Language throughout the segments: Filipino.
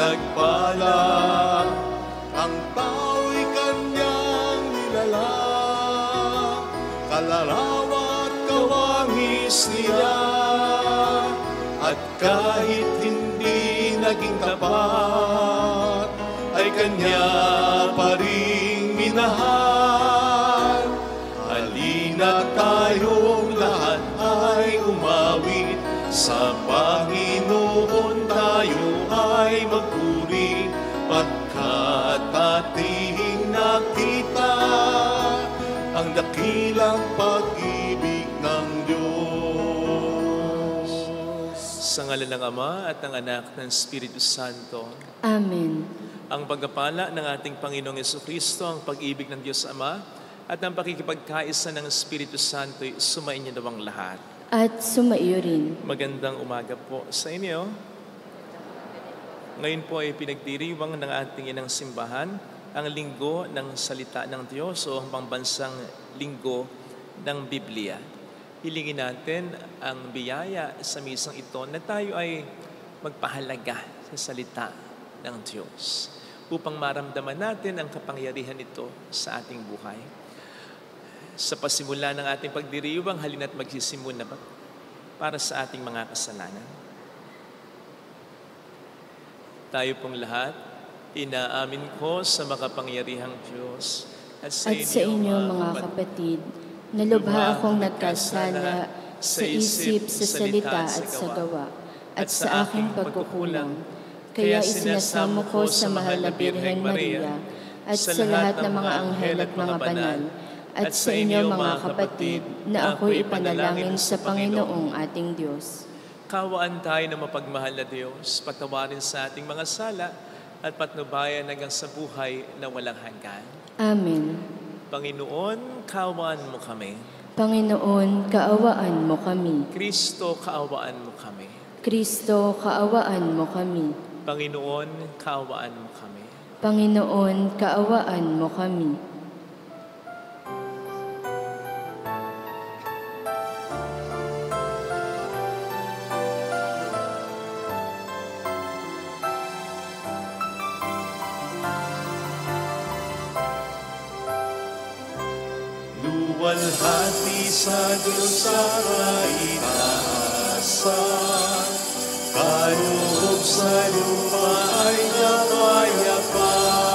pinagpala, ang tao'y kanyang nilala, kalarawa't kawangis niya, at kahit hindi naging tapat, ay kanya pa ring minahal. Halina tayong lahat ay umawit, sa Panginoon tayo ay magpuri, pagkat ating nakita ang dakilang pag-ibig ng Diyos. Sa ngalan ng Ama at ng Anak ng Espiritu Santo. Amen. Ang pagpapala ng ating Panginoong Jesucristo, ang pag-ibig ng Diyos Ama, at ang pakikipagkaisa ng Espiritu Santo ay sumainyo nawang lahat. At sumaiyo rin. Magandang umaga po sa inyo. Ngayon po ay pinagdiriwang ng ating inang simbahan ang linggo ng salita ng Diyos o ang pambansang linggo ng Biblia. Hilingin natin ang biyaya sa misang ito na tayo ay magpahalaga sa salita ng Diyos upang maramdaman natin ang kapangyarihan nito sa ating buhay. Sa pasimula ng ating pagdiriwang, halina't magsisimula para sa ating mga kasalanan. Tayo pong lahat, inaamin ko sa makapangyarihang Diyos at sa inyo mga kapatid, na lubha akong nagkasala sa isip, sa salita at sa gawa, at sa aking pagkukulang. Kaya isinasamo ko sa mahal na Birhen Maria, at sa lahat ng mga anghel at mga banal, at sa inyo mga kapatid, na ako'y ipanalangin sa Panginoong ating Diyos. Kawaan tayo ng mapagmahal na Diyos, patawarin sa ating mga sala, at patnubayan hanggang sa buhay na walang hanggan. Amen. Panginoon, kaawaan mo kami. Panginoon, kaawaan mo kami. Kristo, kaawaan mo kami. Kristo, kaawaan mo kami. Panginoon, kaawaan mo kami. Panginoon, kaawaan mo kami. Luwalhati sa Diyos sa kaitaasan, kaloob sa lupa ay napayapaan.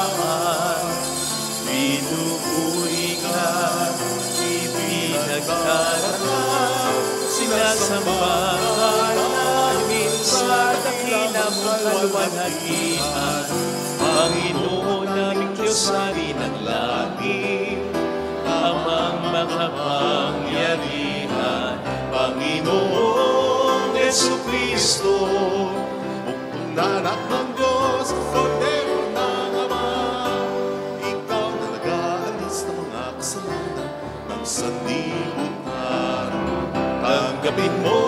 Pinupuri ka, ipinagdarasal, sinasamba namin sa dakila mong kaluwalhatian. Panginoon naming Diyos ari ng langit, amang makapangyarihan, Panginoong Jesucristo, buktong nanak ng Diyos, Kordero ng Ama. Ikaw na nag-aalis ng mga kasalanan ng sanlibutan. Tanggapin mo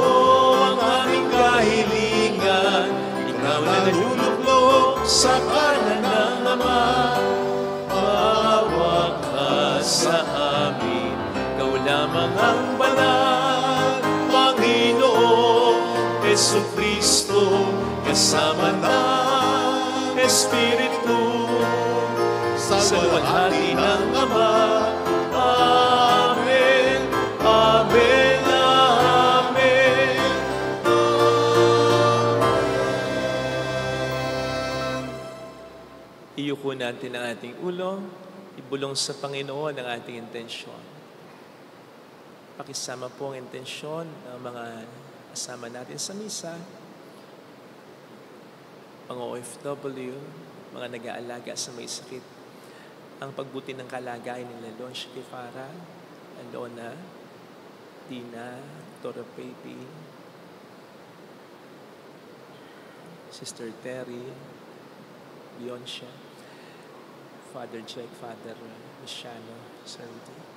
ang aming kahilingan, ikaw na naluluklok sa kanan ng Ama. Maawa ka sa amin, ikaw lamang ang banal, Panginoong Jesucristo, kasama ng Espiritu, sa luwalhati ng Ama. Amen, Amen, Amen. Iyuko natin ang ating ulo, ibulong sa Panginoon ang ating intensyon. Pakisama po ang intensyon ng mga kasama natin sa misa, mga OFW, mga nag-aalaga sa may sakit, ang pagbuti ng kalagayan nila Lonch Kifara, Alona, Dina, Toro Pepe, Sister Terry, Leoncia, Father Jack, Father Michano, Santi,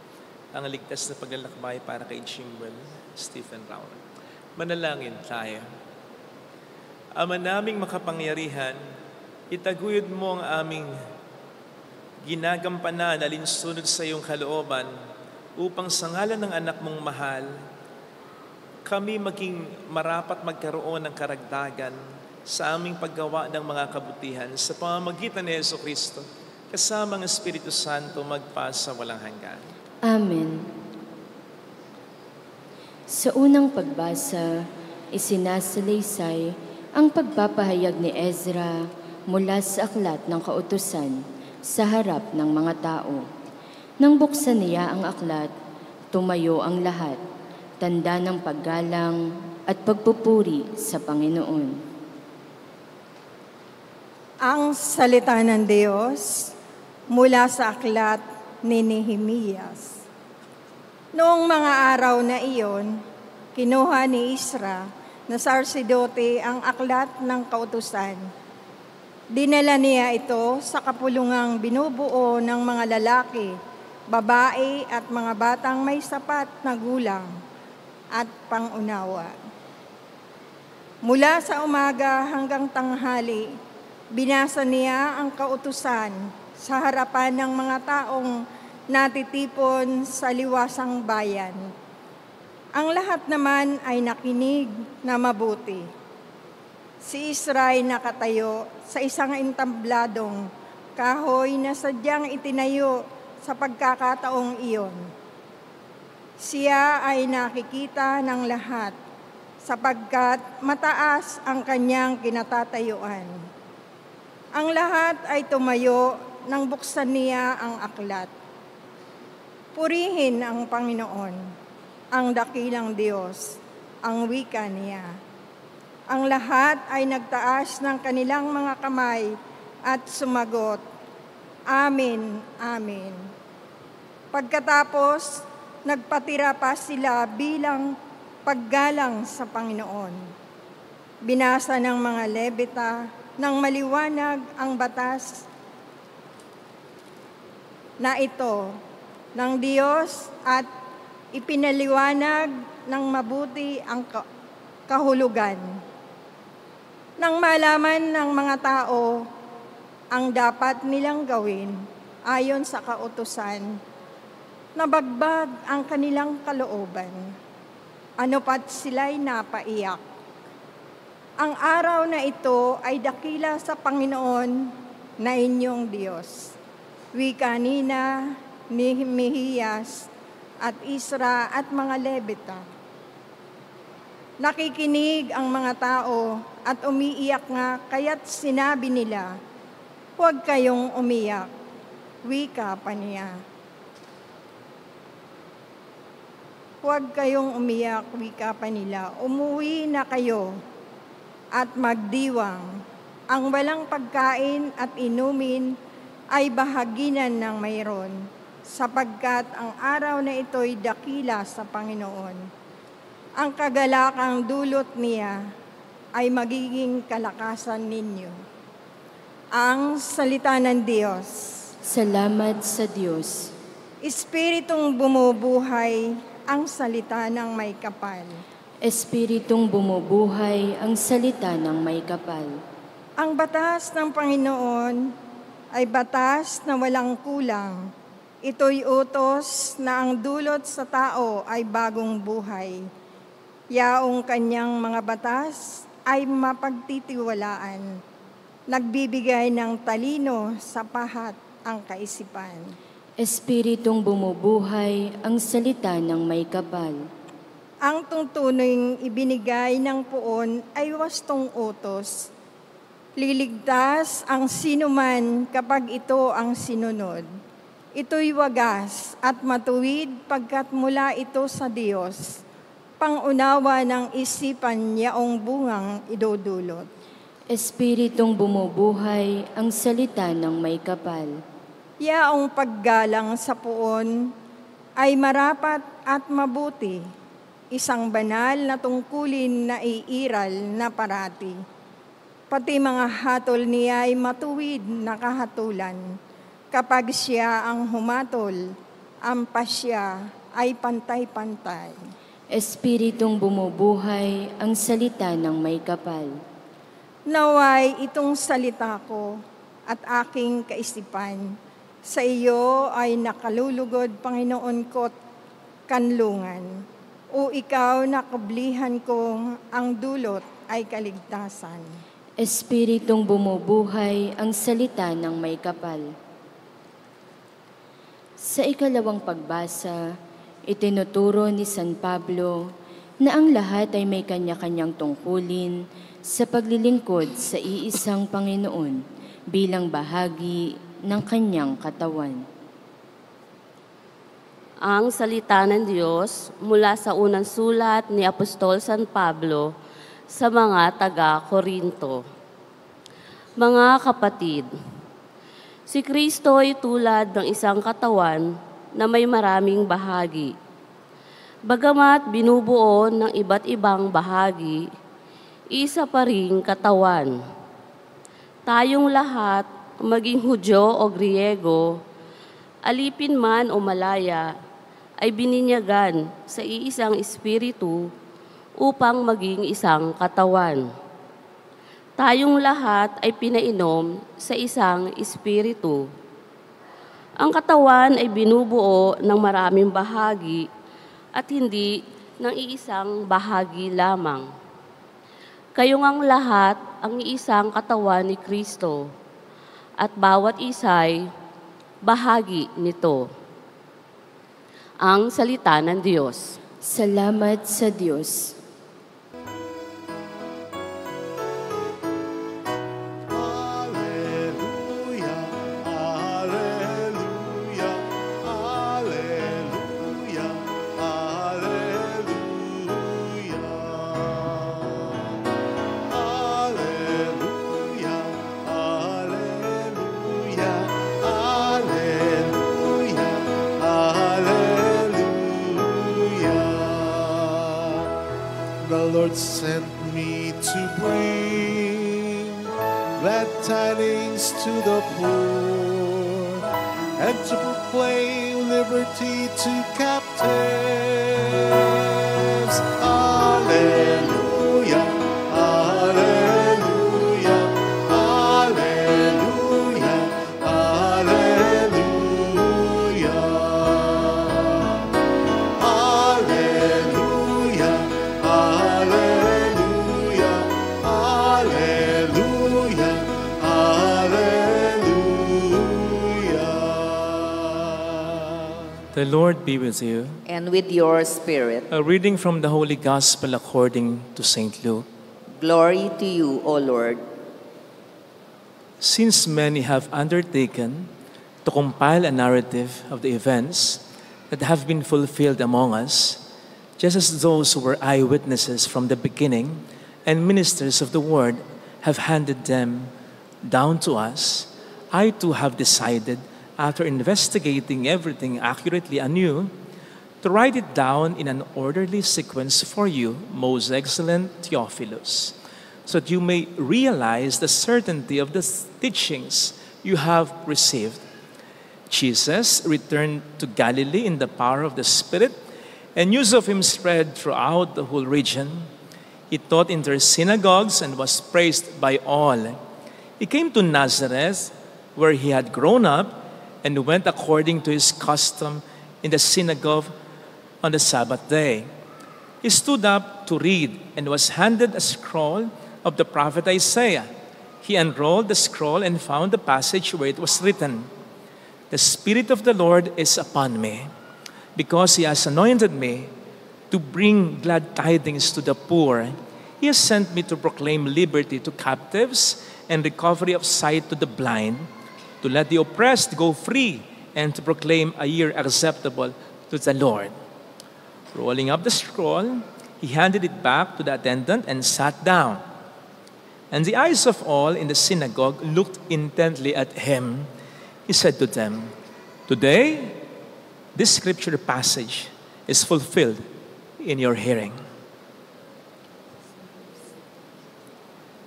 ang ligtas na paglalakbay para kay Jimwell, Stephen Raul. Manalangin tayo. Ama naming makapangyarihan, itaguyod mo ang aming ginagampanan alinsunod sa iyong kalooban upang sa ngalan ng anak mong mahal, kami maging marapat magkaroon ng karagdagan sa aming paggawa ng mga kabutihan sa pamamagitan ni Jesucristo, kasama ang Espiritu Santo magpasa walang hanggan. Amen. Sa unang pagbasa, isinasalaysay ang pagpapahayag ni Ezra mula sa aklat ng kautusan sa harap ng mga tao. Nang buksan niya ang aklat, tumayo ang lahat, tanda ng paggalang at pagpupuri sa Panginoon. Ang salita ng Diyos mula sa aklat ni Nehemias. Noong mga araw na iyon, kinuha ni Ezra na sarsidote ang aklat ng kautusan. Dinala niya ito sa kapulungang binubuo ng mga lalaki, babae at mga batang may sapat na gulang at pangunawa. Mula sa umaga hanggang tanghali, binasa niya ang kautusan sa harapan ng mga taong natitipon sa liwasang bayan. Ang lahat naman ay nakinig na mabuti. Si Ezra ay nakatayo sa isang entabladong kahoy na sadyang itinayo sa pagkakataong iyon. Siya ay nakikita ng lahat sapagkat mataas ang kanyang kinatatayuan. Ang lahat ay tumayo nang buksan niya ang aklat. Purihin ang Panginoon, ang dakilang Diyos, ang wika niya. Ang lahat ay nagtaas ng kanilang mga kamay at sumagot, Amen, Amen. Pagkatapos, nagpatira pa sila bilang paggalang sa Panginoon. Binasa ng mga Levita ng maliwanag ang batas na ito ng Diyos at ipinaliwanag ng mabuti ang kahulugan. Nang malaman ng mga tao ang dapat nilang gawin ayon sa kautusan, nabagbag ang kanilang kalooban. Ano pat sila'y napaiyak. Ang araw na ito ay dakila sa Panginoon na inyong Diyos. Wika ni Nehemias at Ezra at mga Levita. Nakikinig ang mga tao at umiiyak nga, kaya't sinabi nila, huwag kayong umiyak. Wika pa niya. Huwag kayong umiyak, wika pa nila. Umuwi na kayo at magdiwang. Ang walang pagkain at inumin ay bahaginan ng mayroon, sapagkat ang araw na ito'y dakila sa Panginoon. Ang kagalakang dulot niya ay magiging kalakasan ninyo. Ang salita ng Diyos. Salamat sa Diyos. Espiritong bumubuhay ang salita ng may kapal. Espiritong bumubuhay ang salita ng may kapal. Ang batas ng Panginoon ay batas na walang kulang. Ito'y utos na ang dulot sa tao ay bagong buhay. Yaong kanyang mga batas ay mapagtitiwalaan. Nagbibigay ng talino sa pahat ang kaisipan. Espiritong bumubuhay ang salita ng may kapal. Ang tungtuning ibinigay ng puon ay wastong utos. Liligtas ang sinuman kapag ito ang sinunod. Ito'y wagas at matuwid pagkat mula ito sa Diyos. Pangunawa ng isipan yaong bungang idudulot. Espiritong bumubuhay ang salita ng may kapal. Yaong paggalang sa puon ay marapat at mabuti, isang banal na tungkulin na iiral na parati. Pati mga hatol niya ay matuwid na kahatulan. Kapag siya ang humatol, ang pasya ay pantay-pantay. Espiritong bumubuhay ang salita ng may kapal. Naway itong salita ko at aking kaisipan, sa iyo ay nakalulugod, Panginoon ko't kanlungan. O ikaw na kablihan ko, ang dulot ay kaligtasan. Espiritong bumubuhay ang salita ng may kapal. Sa ikalawang pagbasa, itinuturo ni San Pablo na ang lahat ay may kanya-kanyang tungkulin sa paglilingkod sa iisang Panginoon bilang bahagi ng kanyang katawan. Ang salita ng Diyos mula sa unang sulat ni Apostol San Pablo sa mga taga-Korinto. Mga kapatid, si Kristo ay tulad ng isang katawan na may maraming bahagi. Bagamat binubuo ng iba't ibang bahagi, isa pa ring katawan. Tayong lahat, maging Hudyo o Griego, alipin man o malaya, ay bininyagan sa iisang espiritu upang maging isang katawan. Tayong lahat ay pinainom sa isang espiritu. Ang katawan ay binubuo ng maraming bahagi at hindi ng iisang bahagi lamang. Kayong ang lahat ang iisang katawan ni Kristo at bawat isa'y bahagi nito. Ang salita ng Diyos. Salamat sa Diyos. The Lord sent me to bring glad tidings to the poor and to proclaim liberty to captives. Alleluia, alleluia, alleluia, alleluia. Alleluia, alleluia, alleluia, alleluia. The Lord be with you. And with your spirit. A reading from the Holy Gospel according to St. Luke. Glory to you, O Lord. Since many have undertaken to compile a narrative of the events that have been fulfilled among us, just as those who were eyewitnesses from the beginning and ministers of the word have handed them down to us, I too have decided, after investigating everything accurately anew, to write it down in an orderly sequence for you, most excellent Theophilus, so that you may realize the certainty of the teachings you have received. Jesus returned to Galilee in the power of the Spirit, and news of him spread throughout the whole region. He taught in their synagogues and was praised by all. He came to Nazareth, where he had grown up, and went according to his custom in the synagogue on the Sabbath day. He stood up to read and was handed a scroll of the prophet Isaiah. He unrolled the scroll and found the passage where it was written, "The Spirit of the Lord is upon me, because he has anointed me to bring glad tidings to the poor. He has sent me to proclaim liberty to captives and recovery of sight to the blind, to let the oppressed go free, and to proclaim a year acceptable to the Lord." Rolling up the scroll, he handed it back to the attendant and sat down. And the eyes of all in the synagogue looked intently at him. He said to them, "Today, this scripture passage is fulfilled in your hearing."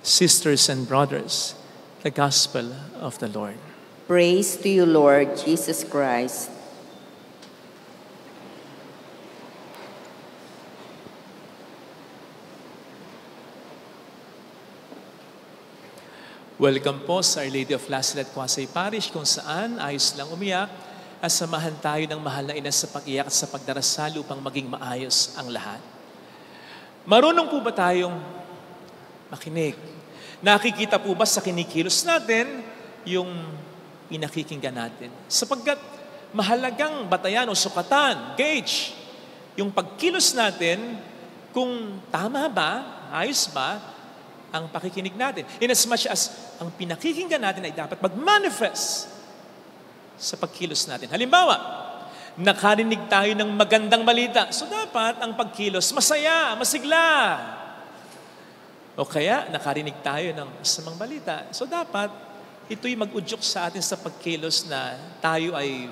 Sisters and brothers, the gospel of the Lord. Praise to you, Lord Jesus Christ. Welcome po sa Our Lady of Lazaret Quasay Parish, kung saan ayos lang umiyak at samahan tayo ng mahal na ina sa pag-iyak at sa pagdarasal upang maging maayos ang lahat. Marunong po ba tayong makinig? Nakikita po ba sa kinikilos natin yung pinakikinggan natin? Sapagkat mahalagang batayan o sukatan, gauge, yung pagkilos natin kung tama ba, ayos ba ang pakikinig natin. In as much as ang pinakikinggan natin ay dapat mag-manifest sa pagkilos natin. Halimbawa, nakarinig tayo ng magandang balita. So dapat ang pagkilos masaya, masigla. O kaya nakarinig tayo ng masamang balita. So dapat ito'y mag-udyok sa atin sa pagkilos na tayo ay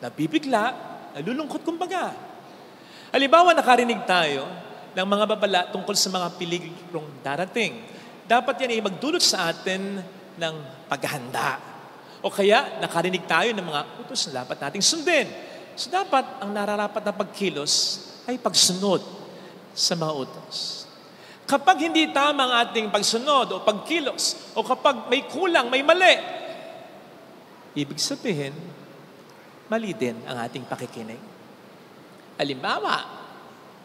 nabibigla, nalulungkot kumbaga. Halimbawa, nakarinig tayo ng mga babala tungkol sa mga piligrong darating. Dapat yan ay magdulot sa atin ng paghahanda. O kaya, nakarinig tayo ng mga utos na dapat nating sundin. So dapat, ang nararapat na pagkilos ay pagsunod sa mga utos. Kapag hindi tama ang ating pagsunod o pagkilos, o kapag may kulang, may mali, ibig sabihin, mali din ang ating pakikinig. Halimbawa,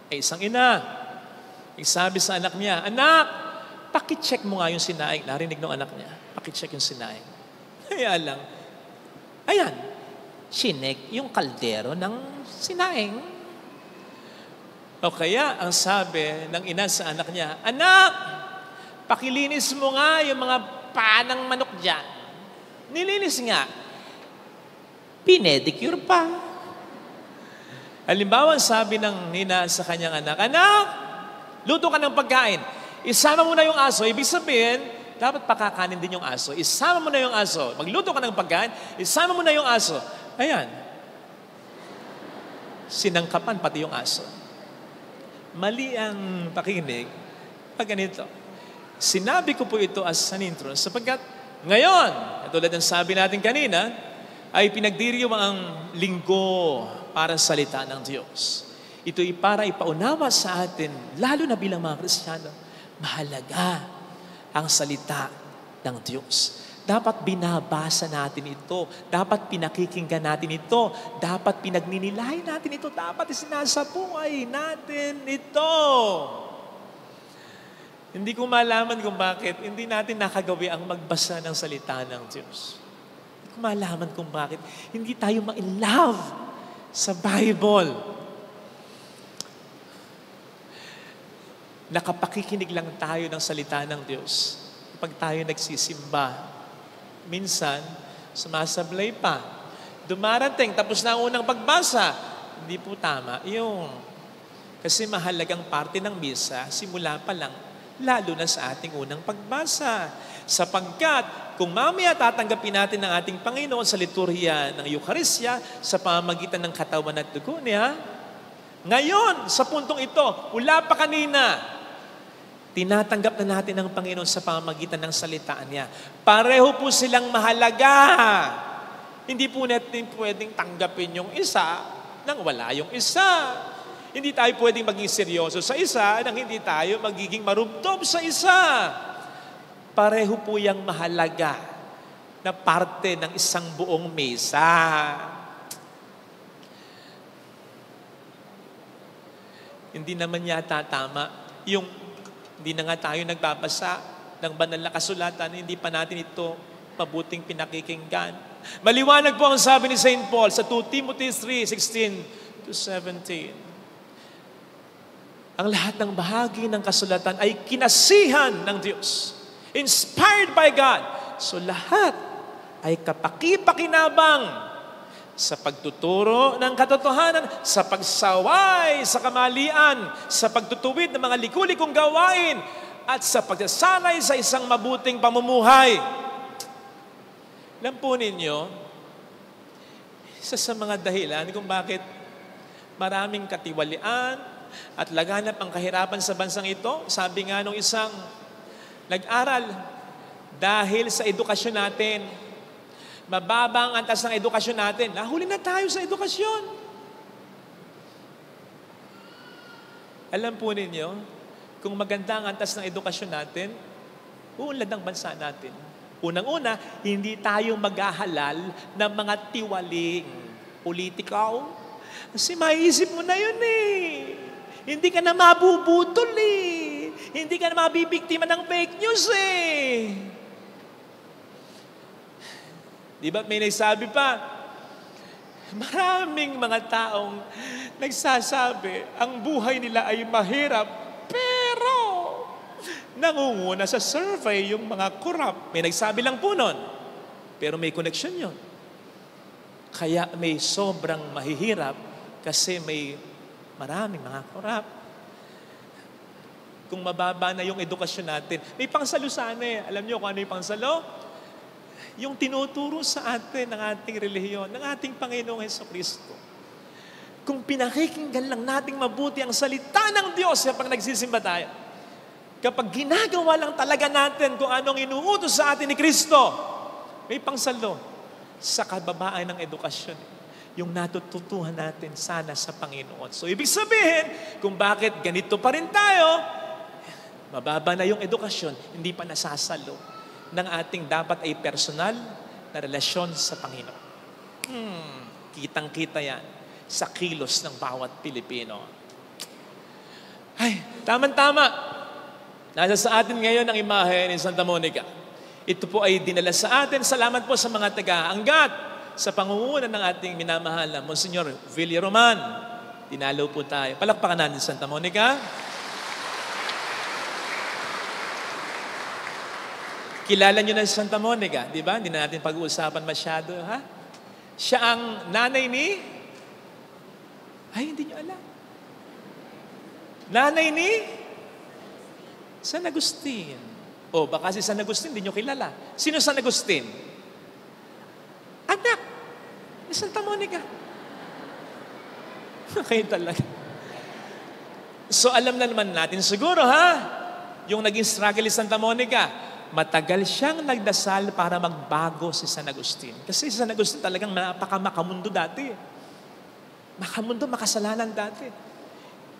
ay isang ina, sabi sa anak niya, "Anak, pakicheck mo nga yung sinaing." Narinig ng anak niya, pakicheck yung sinaing. Kaya lang, ayan, chinek yung kaldero ng sinaing. O kaya, ang sabi ng ina sa anak niya, "Anak, pakilinis mo nga yung mga panang manok dyan." Nilinis nga. Pinedicure pa. Halimbawa, sabi ng nina sa kanyang anak, "Anak, luto ka ng pagkain. Isama mo na yung aso." Ibig sabihin, dapat pakakanin din yung aso. Isama mo na yung aso. Magluto ka ng pagkain, isama mo na yung aso. Ayan. Sinangkapan pati yung aso. Mali ang pakikinig pag ganito. Sinabi ko po ito as an intro sapagkat ngayon, tulad ng sabi natin kanina, ay pinagdiriwang ang linggo para sa salita ng Diyos. Ito'y para ipaunawa sa atin, lalo na bilang mga Kristiyano, mahalaga ang salita ng Diyos. Dapat binabasa natin ito. Dapat pinakikinggan natin ito. Dapat pinagninilayan natin ito. Dapat isinasabuhay natin ito. Hindi ko malaman kung bakit hindi natin nakagawi ang magbasa ng salita ng Diyos. Hindi ko malaman kung bakit hindi tayo ma-in love sa Bible. Nakapakikinig lang tayo ng salita ng Diyos kapag tayo nagsisimba. Minsan, sumasablay pa. Dumarating, tapos na ang unang pagbasa. Hindi po tama yung kasi mahalagang parte ng misa, simula pa lang, lalo na sa ating unang pagbasa. Sapagkat, kung mamaya tatanggapin natin ng ating Panginoon sa liturhiya ng Eucharistia, sa pamamagitan ng katawan at dugo niya, ngayon, sa puntong ito, wala pa kanina, tinatanggap na natin ng Panginoon sa pamamagitan ng salitaan niya. Pareho po silang mahalaga. Hindi po natin pwedeng tanggapin yung isa nang wala yung isa. Hindi tayo pwedeng maging seryoso sa isa nang hindi tayo magiging marubdob sa isa. Pareho po yung mahalaga na parte ng isang buong mesa. Hindi naman yata tama yung hindi na nga tayo nagbabasa ng banal na kasulatan, hindi pa natin ito mabuting pinakikinggan. Maliwanag po ang sabi ni St. Paul sa 2 Timothy 3:16-17. Ang lahat ng bahagi ng kasulatan ay kinasihan ng Diyos. Inspired by God. So lahat ay kapakipakinabang sa pagtuturo ng katotohanan, sa pagsaway sa kamalian, sa pagtutuwid ng mga likulikong gawain, at sa pagsasanay sa isang mabuting pamumuhay. Alam po ninyo, isa sa mga dahilan kung bakit maraming katiwalian at laganap ang kahirapan sa bansang ito, sabi nga nung isang nag-aral, dahil sa edukasyon natin. Mababa ang antas ng edukasyon natin. Nahuli na tayo sa edukasyon. Alam po ninyo, kung maganda ang antas ng edukasyon natin, uunlad ang bansa natin. Unang-una, hindi tayo maghahalal ng mga tiwaling politikaw. Kasi maiisip mo na yun eh. Hindi ka na mabubutol eh. Hindi ka na mabibiktima ng fake news eh. Di ba may nagsabi pa, maraming mga taong nagsasabi, ang buhay nila ay mahirap, pero nangunguna sa survey yung mga corrupt. May nagsabi lang po nun, pero may connection yun. Kaya may sobrang mahihirap kasi may maraming mga corrupt. Kung mababa na yung edukasyon natin, may pangsalo sana eh. Alam niyo kung ano yung pangsalo? Yung tinuturo sa atin ng ating relihiyon, ng ating Panginoong Jesucristo. Kung pinakikinggan lang nating mabuti ang salita ng Diyos kapag nagsisimba tayo, kapag ginagawa lang talaga natin kung anong inuutos sa atin ni Kristo, may pangsalo sa kababaan ng edukasyon. Yung natututuhan natin sana sa Panginoon. So, ibig sabihin, kung bakit ganito pa rin tayo, mababa na yung edukasyon, hindi pa nasasalo ng ating dapat ay personal na relasyon sa Panginoon. Kitang-kita yan sa kilos ng bawat Pilipino. Ay, tama-tama. Nasa sa atin ngayon ang imahe ni Santa Monica. Ito po ay dinala sa atin. Salamat po sa mga taga-anggat sa pangunguna ng ating minamahal na Monsignor Villaroman. Dinalo po tayo. Palakpakan natin Santa Monica. Kilala nyo na si Santa Monica, di ba? Hindi na natin pag-uusapan masyado, ha? Siya ang nanay ni... Ay, hindi nyo alam. Nanay ni... San Agustin. O, baka si San Agustin, hindi nyo kilala. Sino San Agustin? Anak ni Santa Monica. Kayo talaga. So, alam na naman natin siguro, ha? Yung naging struggle ni Santa Monica, matagal siyang nagdasal para magbago si San Agustin. Kasi si San Agustin talagang makamundo dati. Makamundo, makasalanan dati.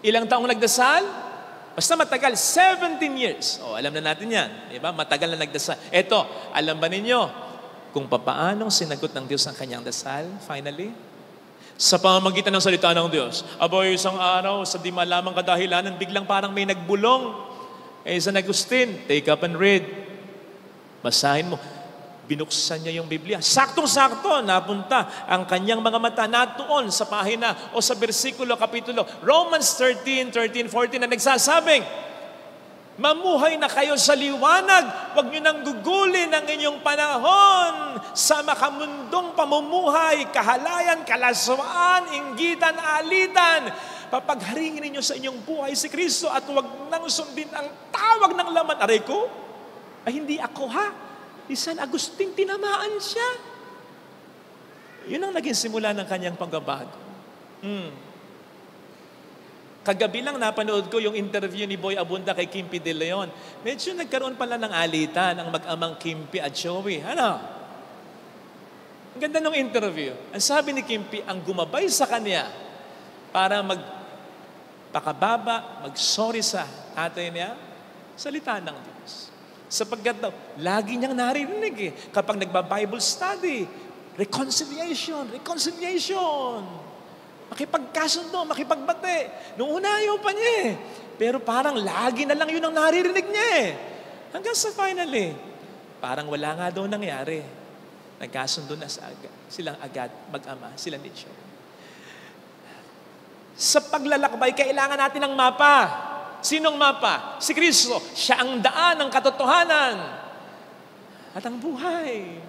Ilang taong nagdasal? Basta matagal, 17 years. O, alam na natin yan. Diba? Matagal na nagdasal. Eto, alam ba ninyo kung papaanong sinagot ng Diyos ang kanyang dasal, finally? Sa pamamagitan ng salita ng Diyos. Aboy, isang araw, sa di malamang kadahilanan, biglang parang may nagbulong. San Agustin, take up and read. Basahin mo. Binuksan niya yung Biblia. Saktong-sakto, napunta ang kanyang mga mata natuon sa pahina o sa bersikulo, kapitulo. Romans 13:14 na nagsasabing, mamuhay na kayo sa liwanag. Huwag niyo nang gugulin ang inyong panahon sa makamundong pamumuhay, kahalayan, kalaswaan, inggitan, alitan. Papagharingin ninyo sa inyong buhay si Kristo at huwag nang sundin ang tawag ng laman. Aray ko, ay hindi ako ha. Si San Agustin, tinamaan siya. Yun ang naging simula ng kanyang pagbabago. Kagabi lang napanood ko yung interview ni Boy Abunda kay Kimpi De Leon. Medyo nagkaroon pala ng alitan ang mag-amang Kimpi at Joey. Ano? Ang ganda ng interview. Ang sabi ni Kimpi, ang gumabay sa kanya para magpakababa, mag-sorry sa tatay niya, salita ng Diyos. Sapagkat daw, lagi niyang naririnig eh. Kapag nagba-Bible study, reconciliation. Makipagkasundo, makipagbate. Noong una ayaw pa niya eh. Pero parang lagi na lang yun ang naririnig niya eh. Hanggang sa finally, parang wala nga daw nangyari. Nagkasundo na silang agad mag-ama, sila ni Joe. Sa paglalakbay, kailangan natin ng mapa. Sinong mapa? Si Kristo. Siya ang daan ng katotohanan at ang buhay.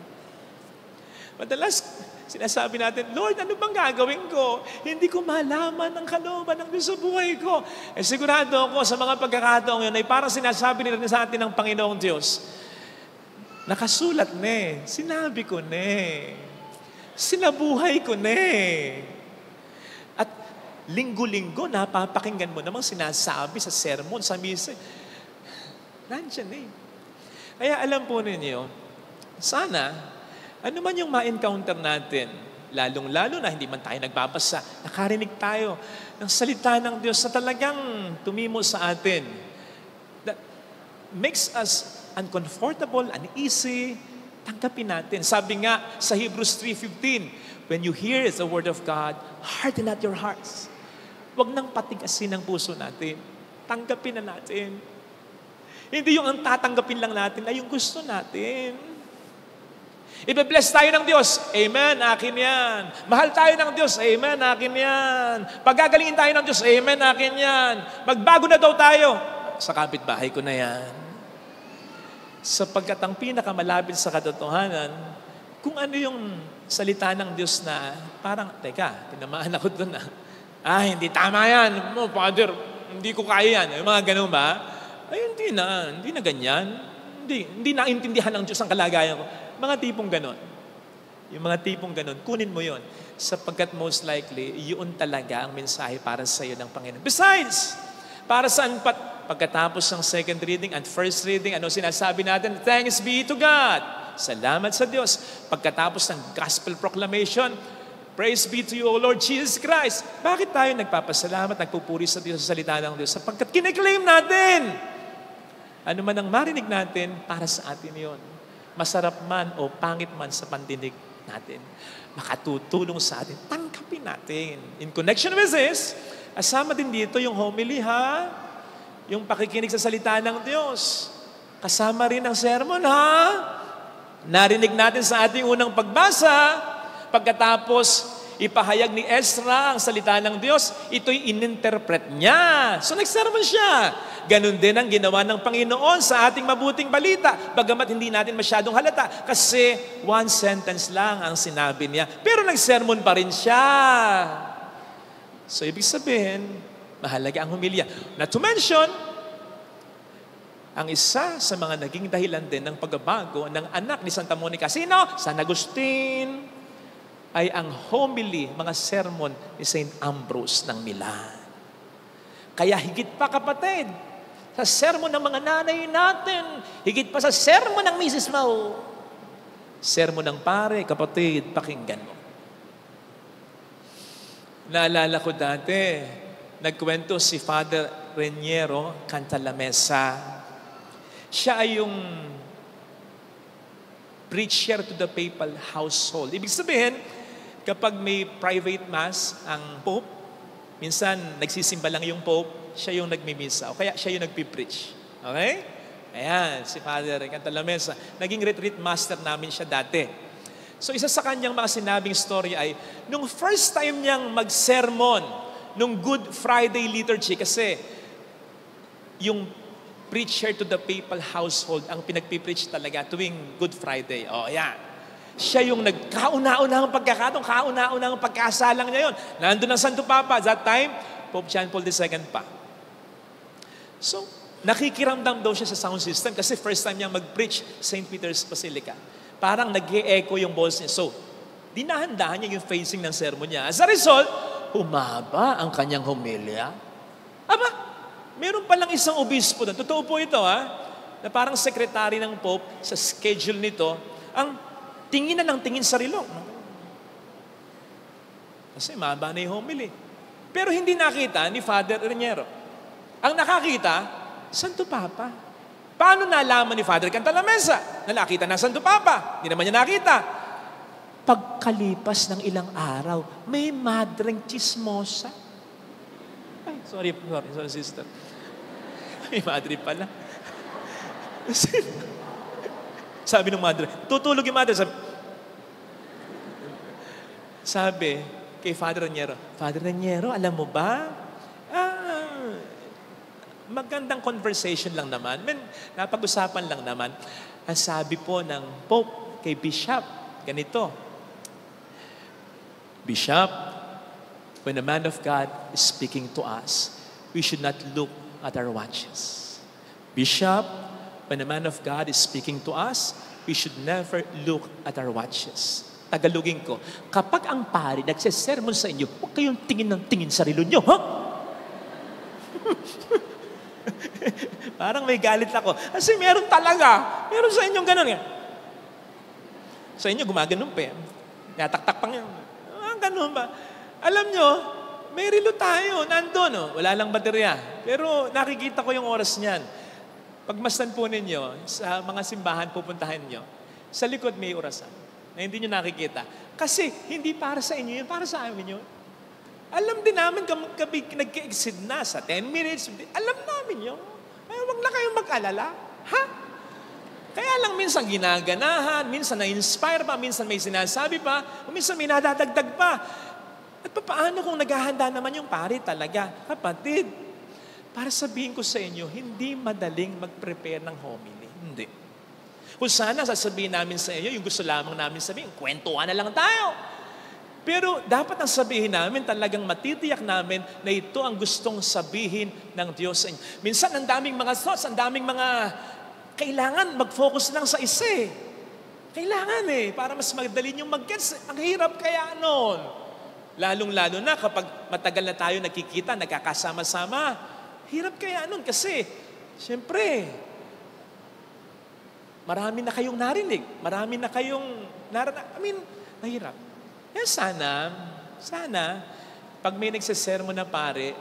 Madalas, sinasabi natin, Lord, ano bang gagawin ko? Hindi ko malaman ang kalooban ng Diyos sa buhay ko. Sigurado ako sa mga pagkakataong yun ay parang sinasabi nila sa atin ng Panginoong Diyos. Nakasulat na eh. Sinabi ko na eh. Sinabuhay ko na eh. At linggo-linggo, napapakinggan mo namang sinasabi sa sermon, sa misa. Nandiyan eh. Kaya alam po ninyo, sana, ano man yung ma-encounter natin, lalong-lalo na hindi man tayo nagbabasa, nakarinig tayo ng salita ng Diyos na talagang tumimo sa atin. That makes us uncomfortable, uneasy, tanggapin natin. Sabi nga sa Hebrews 3:15, when you hear the word of God, harden not your hearts. Huwag nang patigasin ang puso natin. Tanggapin na natin. Hindi yung ang tatanggapin lang natin ay yung gusto natin. Ibe-bless tayo ng Diyos. Amen, akin yan. Mahal tayo ng Diyos. Amen, akin yan. Pagagalingin tayo ng Diyos. Amen, akin yan. Magbago na daw tayo. Sa kapitbahay ko na yan. Sapagkat ang pinakamalapit sa katotohanan, kung ano yung salita ng Diyos na parang, teka, tinamaan ako doon na. Hindi tama yan. Father, hindi ko kaya yan. Yung mga ganun ba? Ay, hindi na ganyan. Hindi naintindihan ng Diyos ang kalagayan ko. Mga tipong ganon. Yung mga tipong ganon, kunin mo yon. Sapagkat most likely, yun talaga ang mensahe para sa iyo ng Panginoon. Besides, para saan pagkatapos ng second reading and first reading, ano sinasabi natin? Thanks be to God. Salamat sa Diyos. Pagkatapos ng gospel proclamation, praise be to you, O Lord Jesus Christ. Bakit tayo nagpapasalamat, nagpupuri sa Diyos sa salita ng Diyos? Sapagkat kiniklaim natin. Ano man ang marinig natin, para sa atin yon. Masarap man o pangit man sa pandinig natin, makatutulong sa atin, tangkapin natin. In connection with this, asama din dito yung homily ha, yung pakikinig sa salita ng Diyos. Kasama rin ang sermon ha. Narinig natin sa ating unang pagbasa, pagkatapos ipahayag ni Ezra ang salita ng Diyos, ito'y ininterpret niya. So nagsermon siya. Ganon din ang ginawa ng Panginoon sa ating mabuting balita. Bagamat hindi natin masyadong halata. Kasi one sentence lang ang sinabi niya. Pero nagsermon pa rin siya. So ibig sabihin, mahalaga ang humilya. Not to mention, ang isa sa mga naging dahilan din ng pagbabago ng anak ni Santa Monica. Sino? San Agustin. Ay ang homily, mga sermon ni Saint Ambrose ng Milan. Kaya higit pa kapatid, sa sermon ng mga nanay natin, higit pa sa sermon ng Mrs. Mau, sermon ng pare, kapatid, pakinggan mo. Naalala ko dati, nagkwento si Father Reniero Cantalamessa. Siya ay yung preacher to the papal household. Ibig sabihin, kapag may private mass ang Pope, minsan nagsisimba lang yung Pope, siya yung nagmimisa. O kaya siya yung nagpipreach. Okay? Ayan, si Father Cantalamessa. Naging retreat master namin siya dati. So isa sa kanyang mga sinabing story ay, nung first time niyang mag-sermon, nung Good Friday liturgy, kasi yung preacher to the papal household ang pinagpipreach talaga tuwing Good Friday. O, ayan. Siya yung nagkauna-unahang pagkakataon, kauna-unahang pagkasalang niya yun. Nandun ang Santo Papa. That time, Pope John Paul II pa. So, nakikiramdam daw siya sa sound system kasi first time niyang mag-preach St. Peter's Basilica. Parang nag-e-echo yung balls niya. So, dinahandahan niya yung facing ng sermon niya. As a result, humaba ang kanyang homilya. Aba, meron palang isang obispo doon. Totoo po ito na parang sekretary ng Pope sa schedule nito, ang tingin na ng tingin sa relo. Kasi mahaba na yung homily. Pero hindi nakita ni Father Reniero. Ang nakakita, Santo Papa. Paano nalaman ni Father Cantalamessa na nakita ng Santo Papa? Hindi naman niya nakita. Pagkalipas ng ilang araw, may madreng chismosa. Ay, sorry sister. May madre pala. Sabi ng madre, tutulog yung madre. Sabi kay Father Reniero, alam mo ba? Magandang conversation lang naman. Napag-usapan lang naman. Ang sabi po ng Pope kay Bishop, ganito, Bishop, when a man of God is speaking to us, we should not look at our watches. Bishop, when a man of God is speaking to us, we should never look at our watches. Tagalogin ko, kapag ang pari nagsisermon sa inyo, huwag kayong tingin ng tingin sa relo nyo, ha? Parang may galit ako. Kasi meron talaga. Meron sa inyong ganun. Sa inyo, gumaganon pa yan. Nataktak pang yan. Ganun ba? Alam nyo, may relo tayo. Nandun, wala lang baterya. Pero nakikita ko yung oras niyan. Pagmasdan po ninyo, sa mga simbahan pupuntahan nyo, sa likod may orasan na hindi nyo nakikita. Kasi hindi para sa inyo yun, para sa amin yun. Alam din namin kami nag-exceed na sa 10 minutes. Alam namin yun. Huwag na kayong mag-alala. Ha? Kaya lang minsan ginaganahan, minsan na-inspire pa, minsan may sinasabi pa, o minsan may nadadagdag pa. At paano kung naghahanda naman yung pare talaga? Kapatid, para sabihin ko sa inyo, hindi madaling mag-prepare ng homily. Hindi. Kung sana sasabihin namin sa inyo, yung gusto lamang namin sabihin, kwentuhan na lang tayo. Pero dapat ang sabihin namin, talagang matitiyak namin na ito ang gustong sabihin ng Diyos sa inyo. Minsan, ang daming mga thoughts, ang daming mga kailangan mag-focus lang sa isa eh. Kailangan para mas madali yung mag-gets. Ang hirap kaya noon. Lalong-lalo na kapag matagal na tayo nakikita, nagkakasama-sama. Hirap kaya noon kasi, siyempre, marami na kayong narinig. Marami na kayong mahirap. Kaya sana, pag may nagsasermon na pare,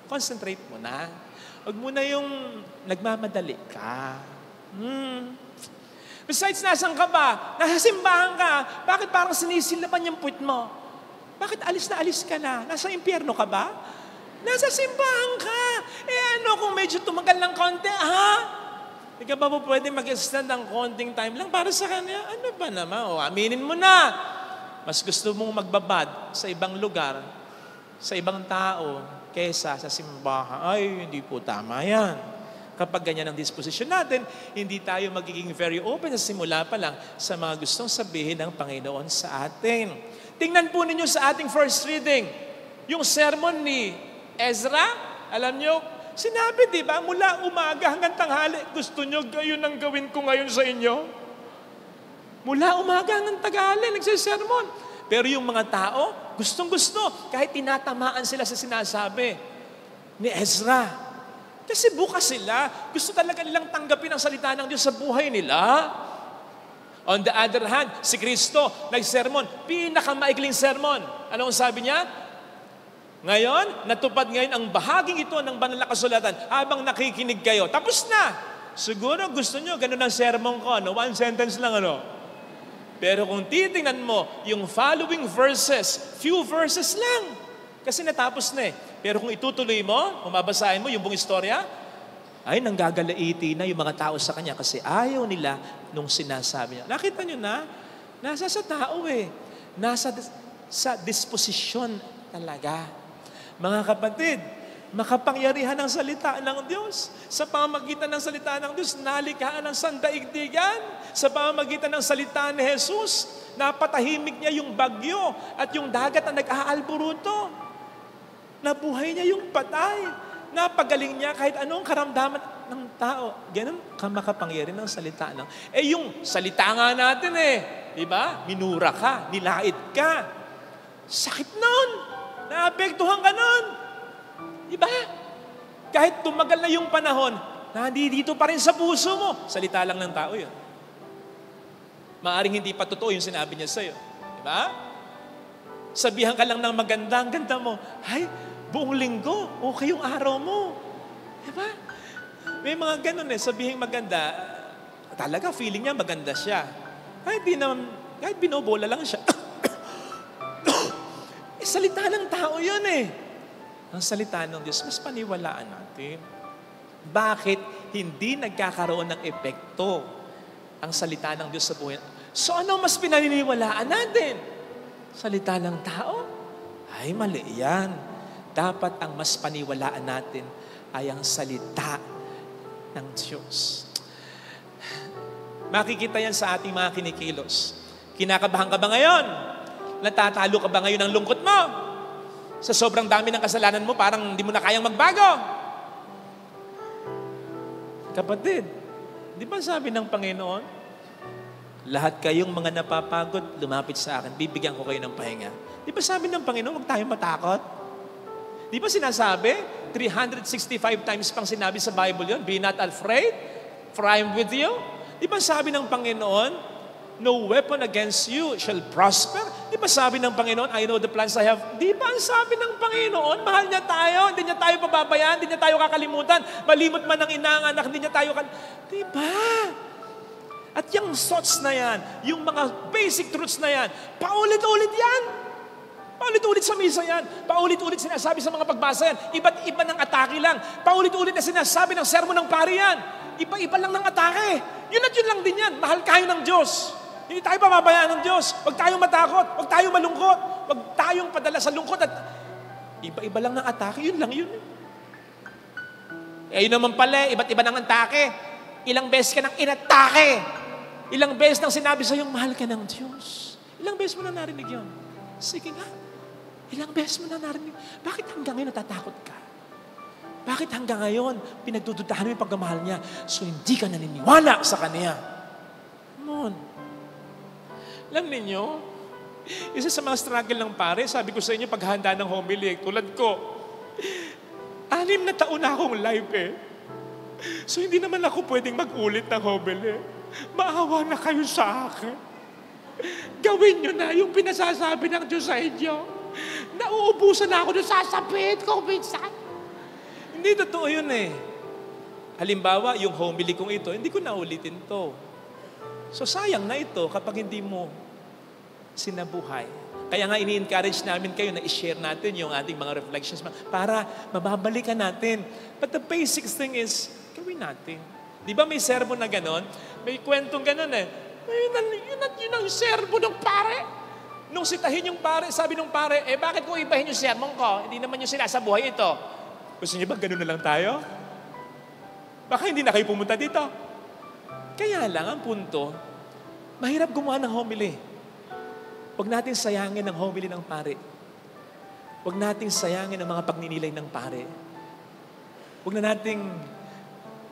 concentrate mo na. Huwag mo na yung nagmamadali ka. Besides, nasan ka ba? Nasa simbahan ka. Bakit parang sinisilaban yung puwit mo? Bakit alis na alis ka na? Nasa impyerno ka ba? Nasa simbahan ka. Kung medyo tumagal ng konti, Hindi ka ba po pwede mag-extend ng konting time lang para sa kanya? Ano ba naman? Aminin mo na. Mas gusto mong magbabad sa ibang lugar, sa ibang tao, kesa sa simbahan. Ay, hindi po tama yan. Kapag ganyan ang disposition natin, hindi tayo magiging very open sa simula pa lang sa mga gustong sabihin ng Panginoon sa atin. Tingnan po ninyo sa ating first reading, yung sermon ni Ezra. Alam nyo, sinabi di ba, mula umaga hanggang tanghali, gusto nyo gayon ang gawin ko ngayon sa inyo? Mula umaga hanggang tanghali, nagsisermon. Pero yung mga tao, gustong-gusto, kahit tinatamaan sila sa sinasabi ni Ezra. Kasi bukas sila, gusto talaga nilang tanggapin ang salita ng Diyos sa buhay nila. On the other hand, si Kristo, nagsermon, pinakamaikling sermon. Ano ang sabi niya? Ngayon, natupad ngayon ang bahaging ito ng banal na kasulatan habang nakikinig kayo. Tapos na! Siguro gusto nyo, ganun ang sermon ko. One sentence lang, Pero kung titingnan mo, yung following verses, few verses lang. Kasi natapos na Pero kung itutuloy mo, kung babasahin mo yung buong istorya, ay nanggagalaiti na yung mga tao sa kanya kasi ayaw nila nung sinasabi niya. Nakita nyo na? Nasa sa tao Nasa sa disposisyon talaga. Mga kapatid, makapangyarihan ng salita ng Diyos. Sa pamamagitan ng salita ng Diyos, nalikhaan ng sandaigdigan. Sa pamamagitan ng salita ni Jesus, napatahimik niya yung bagyo at yung dagat na nag-aalburuto. Nabuhay niya yung patay. Napagaling niya kahit anong karamdaman ng tao. Ganun makapangyarihan ng salita ng... yung salita nga natin di ba? Minura ka, nilait ka. Sakit nun. Naapektuhan ka nun. Diba? Kahit tumagal na yung panahon, nandito pa rin sa puso mo. Salita lang ng tao yun. Maaring hindi pa totoo yung sinabi niya sa'yo. Diba? Sabihan ka lang ng maganda, ang ganda mo. Ay, buong linggo, okay yung araw mo. Diba? May mga ganun sabihin maganda, talaga feeling niya maganda siya. Kahit binobola lang siya. Salita ng tao yun Ang salita ng Diyos, mas paniwalaan natin. Bakit hindi nagkakaroon ng epekto ang salita ng Diyos sa buhay? So ano mas pinaniniwalaan natin? Salita ng tao? Ay, mali yan. Dapat ang mas paniwalaan natin ay ang salita ng Diyos. Makikita yan sa ating mga kinikilos. Kinakabahan ka ba ngayon? Natatalo ka ba ngayon ng lungkot mo? Sa sobrang dami ng kasalanan mo, parang hindi mo na kayang magbago. Kapatid, di ba sabi ng Panginoon, lahat kayong mga napapagod, lumapit sa akin, bibigyan ko kayo ng pahinga. Di ba sabi ng Panginoon, huwag tayong matakot? Di ba sinasabi, 365 times pang sinabi sa Bible yun, be not afraid, for I am with you. Di ba sabi ng Panginoon, no weapon against you shall prosper. Di ba sabi ng Panginoon, I know the plans I have. Di ba ang sabi ng Panginoon, mahal niya tayo, hindi niya tayo pababayaan, hindi niya tayo kakalimutan. Malimot man ang ina ng anak, hindi niya tayo Di ba? At yung thoughts na yan, yung mga basic truths na yan, paulit-ulit yan. Paulit-ulit sa misa yan. Paulit-ulit sinasabi sa mga pagbasa yan. Iba't iba ng atake lang. Paulit-ulit na sinasabi ng sermon ng pari yan. Iba-iba lang ng atake. Yun at yun lang din yan. Mahal kayo ng Diyos. Hindi tayo pababayaan ng Diyos. Huwag tayong matakot. Huwag tayong malungkot. Huwag tayong padala sa lungkot. At iba-iba lang ng atake. Yun lang yun. Eh yun naman pala, iba't iba ng atake. Ilang beses ka nang inatake. Ilang beses nang sinabi sa'yo, mahal ka ng Diyos. Ilang beses mo na narinig yun? Sige nga. Ilang beses mo na narinig. Bakit hanggang ngayon natatakot ka? Bakit hanggang ngayon pinagdududahan mo yung pagmamahal niya? So hindi ka naniniwala sa Kanya. Come on. Alam ninyo, isa sa mga struggle ng pare, sabi ko sa inyo, paghahanda ng homily, tulad ko, 6 na taon na akong live eh. So hindi naman ako pwedeng mag-ulit ng homily. Maawa na kayo sa akin. Gawin nyo na yung pinasasabi ng Diyos sa inyo. Nauubusan na ako na sasapit ko minsan. Hindi totoo yun eh. Halimbawa, yung homily kong ito, hindi ko naulitin to. So sayang na ito kapag hindi mo sinabuhay. Kaya nga ini-encourage namin kayo na i-share natin yung ating mga reflections para mababalikan natin. But the basic thing is, gawin natin. Di ba may sermon na ganon? May kwentong ganon eh. Yun ang sermon ng pare. Nung sitahin yung pare, sabi ng pare, bakit ko ibahin yung sermon ko? Hindi naman yung sinasabuhay ito. Gusto niyo ba ganon na lang tayo? Baka hindi na kayo pumunta dito. Kaya lang, ang punto, mahirap gumawa ng homily. Huwag natin sayangin ang homily ng pare. Huwag natin sayangin ang mga pagninilay ng pare. Huwag na nating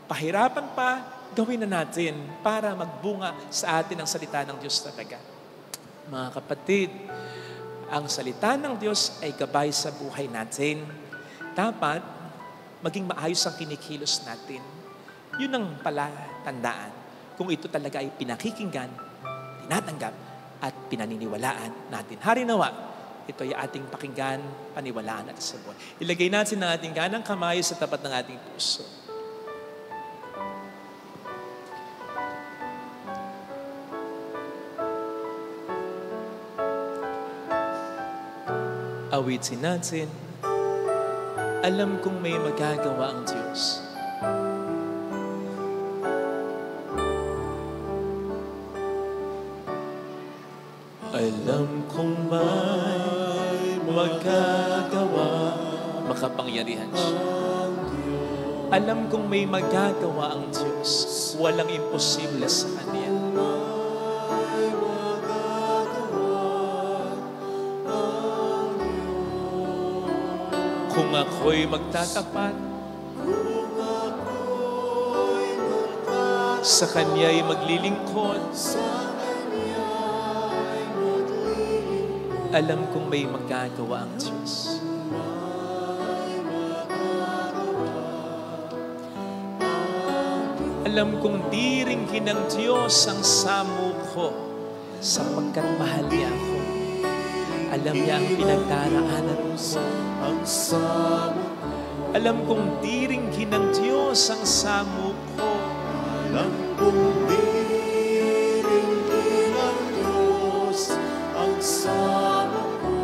pahirapan pa, gawin na natin para magbunga sa atin ang salita ng Diyos talaga. Mga kapatid, ang salita ng Diyos ay gabay sa buhay natin. Dapat maging maayos ang kinikilos natin. Yun ang palatandaan kung ito talaga ay pinakikinggan, tinatanggap, at pinaniniwalaan natin. Hari nawa, ito ay ating pakinggan, paniwalaan at sabon. Ilagay natin ang ating ganang kamay sa tapat ng ating puso. Awitin natin, alam kong may magagawa ang Diyos. Alam kong may magagawa, makapangyarihan siya. Alam kong may magagawa ang Diyos, walang imposible sa Kanya. Kung ako'y magtatapat, sa Kanya'y maglilingkod, alam kong may magagawa ang Diyos. Alam kong di ringgin ng Diyos ang samo ko sapagkat mahal niya ako. Alam niya ang pinagdaraanan ko. Alam kong di ringgin ng Diyos ang samo ko. Alam kong di ringgin ng Diyos ang samo ko.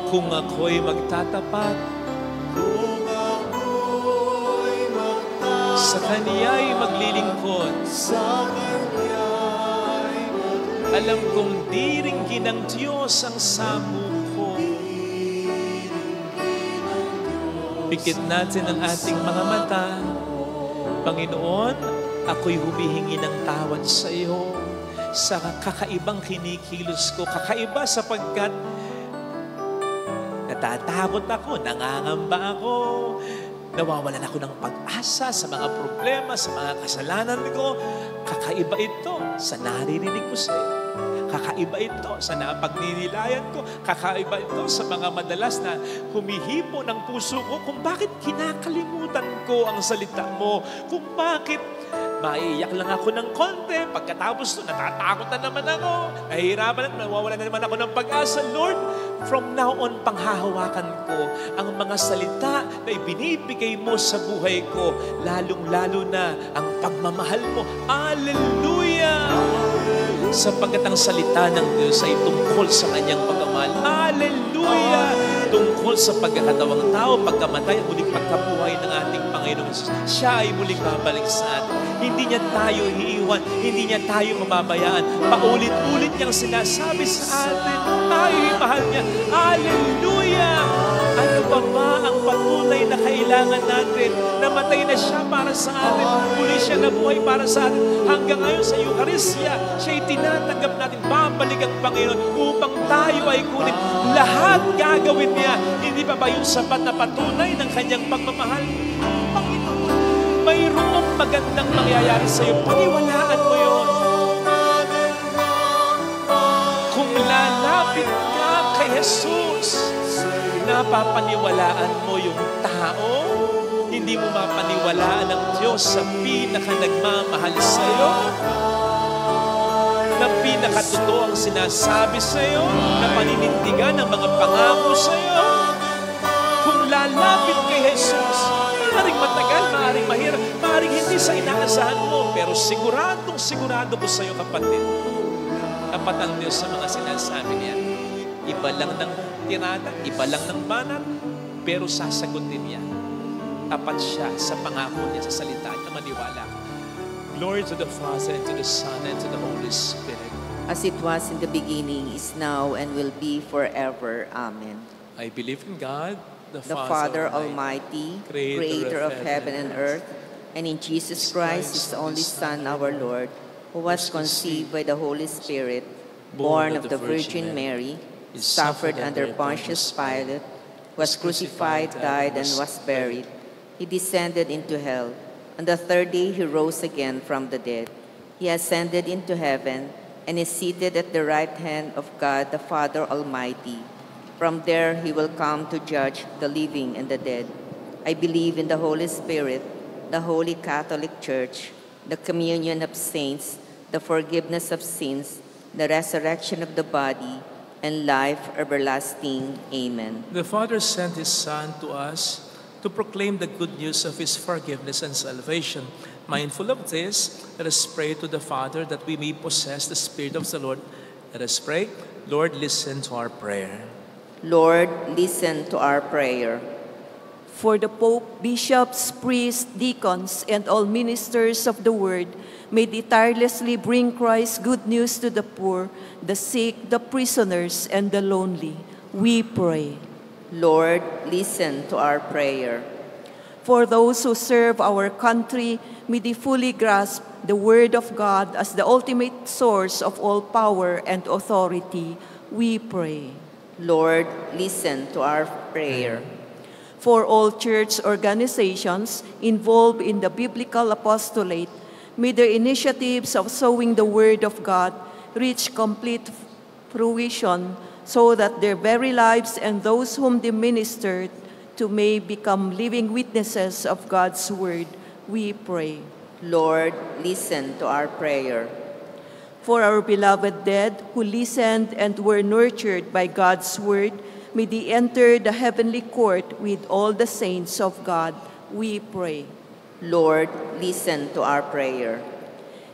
Kung ako'y magtatapat, sa Kaniya'y maglilingkod, alam kong di ringgin ng Diyos ang samo ko. Pikit natin ang ating mga mata. Panginoon, ako'y humihingi ng tawad sa iyo sa kakaibang kinikilos ko. Kakaiba sapagkat natatakot ako, nangangamba ako, nawawalan ako ng pag-asa sa mga problema, sa mga kasalanan ko. Kakaiba ito sa naririnig ko sa iyo. Kakaiba ito sa napagninilayan ko. Kakaiba ito sa mga madalas na humihipo ng puso ko kung bakit kinakalimutan ko ang salita mo. Kung bakit maiiyak lang ako ng konti. Pagkatapos ito, natatakot na naman ako. Nahihirapan at nawawalan na naman ako ng pag-asa. Lord, from now on, panghahawakan ko ang mga salita na ibinibigay mo sa buhay ko. Lalong-lalo na ang pagmamahal mo. Hallelujah! sapagkat ang salita ng Diyos ay tungkol sa kanyang pagmamahal. Hallelujah! Tungkol sa pagkakatawang tao, pagkamatay at muling pagkabuhay ng ating Panginoon Jesus. Siya ay muling babalik sa atin. Hindi niya tayo iiwan, hindi niya tayo mababayaan. Paulit-ulit niyang sinasabi sa atin, tayo'y mahal niya. Hallelujah! Ano pa ba ang patunay na kailangan natin? Namatay na siya para sa atin. Muli siya nabuhay para sa atin. Hanggang ngayon sa Eucharistia, siya'y tinatanggap natin. Babalik ang Panginoon upang tayo ay kunin. Lahat gagawin niya. Hindi pa ba yung sapat na patunay ng kanyang pagmamahal? Panginoon, mayroong magandang mangyayari sa iyo. Paniwalaan mo yun. Kung lalapit ka kay Jesus, napapaniwalaan mo yung tao, hindi mo mapaniwalaan ang Diyos sa pinaka nagmamahal sa iyo, na pinakatotoo ang sinasabi sa iyo, na paninindigan ang mga pangako sa iyo. Kung lalapit kay Jesus, maaaring matagal, maaaring mahirap, maaaring hindi sa inaasahan mo, pero sigurado ko sa iyo, kapatid, tapat ang Diyos sa mga sinasabi niya. Iba lang ng tirada, iba lang ng banat, pero sasagutin niya. Tapat siya sa pangako niya, sa salita niya, maniwala. Glory to the Father, and to the Son, and to the Holy Spirit. As it was in the beginning, is now, and will be forever. Amen. I believe in God, The Father Almighty, creator of heaven and earth, and in Jesus Christ, his only Son, our Lord, who was conceived by the Holy Spirit, born of the Virgin Mary, suffered under Pontius Pilate, was crucified, died, and was buried. He descended into hell. On the third day he rose again from the dead. He ascended into heaven and is seated at the right hand of God the Father Almighty. From there he will come to judge the living and the dead. I believe in the Holy Spirit, the Holy Catholic Church, the communion of saints, the forgiveness of sins, the resurrection of the body, and life everlasting. Amen. The Father sent His Son to us to proclaim the good news of His forgiveness and salvation. Mindful of this, let us pray to the Father that we may possess the Spirit of the Lord. Let us pray. Lord, listen to our prayer. Lord, listen to our prayer. For the Pope, bishops, priests, deacons, and all ministers of the Word, may they tirelessly bring Christ's good news to the poor, the sick, the prisoners, and the lonely. We pray. Lord, listen to our prayer. For those who serve our country, may they fully grasp the Word of God as the ultimate source of all power and authority. We pray. Lord, listen to our prayer. For all church organizations involved in the biblical apostolate, may their initiatives of sowing the Word of God reach complete fruition so that their very lives and those whom they minister to may become living witnesses of God's Word. We pray. Lord, listen to our prayer. For our beloved dead who listened and were nurtured by God's Word, may they enter the heavenly court with all the saints of God. We pray. Lord, listen to our prayer.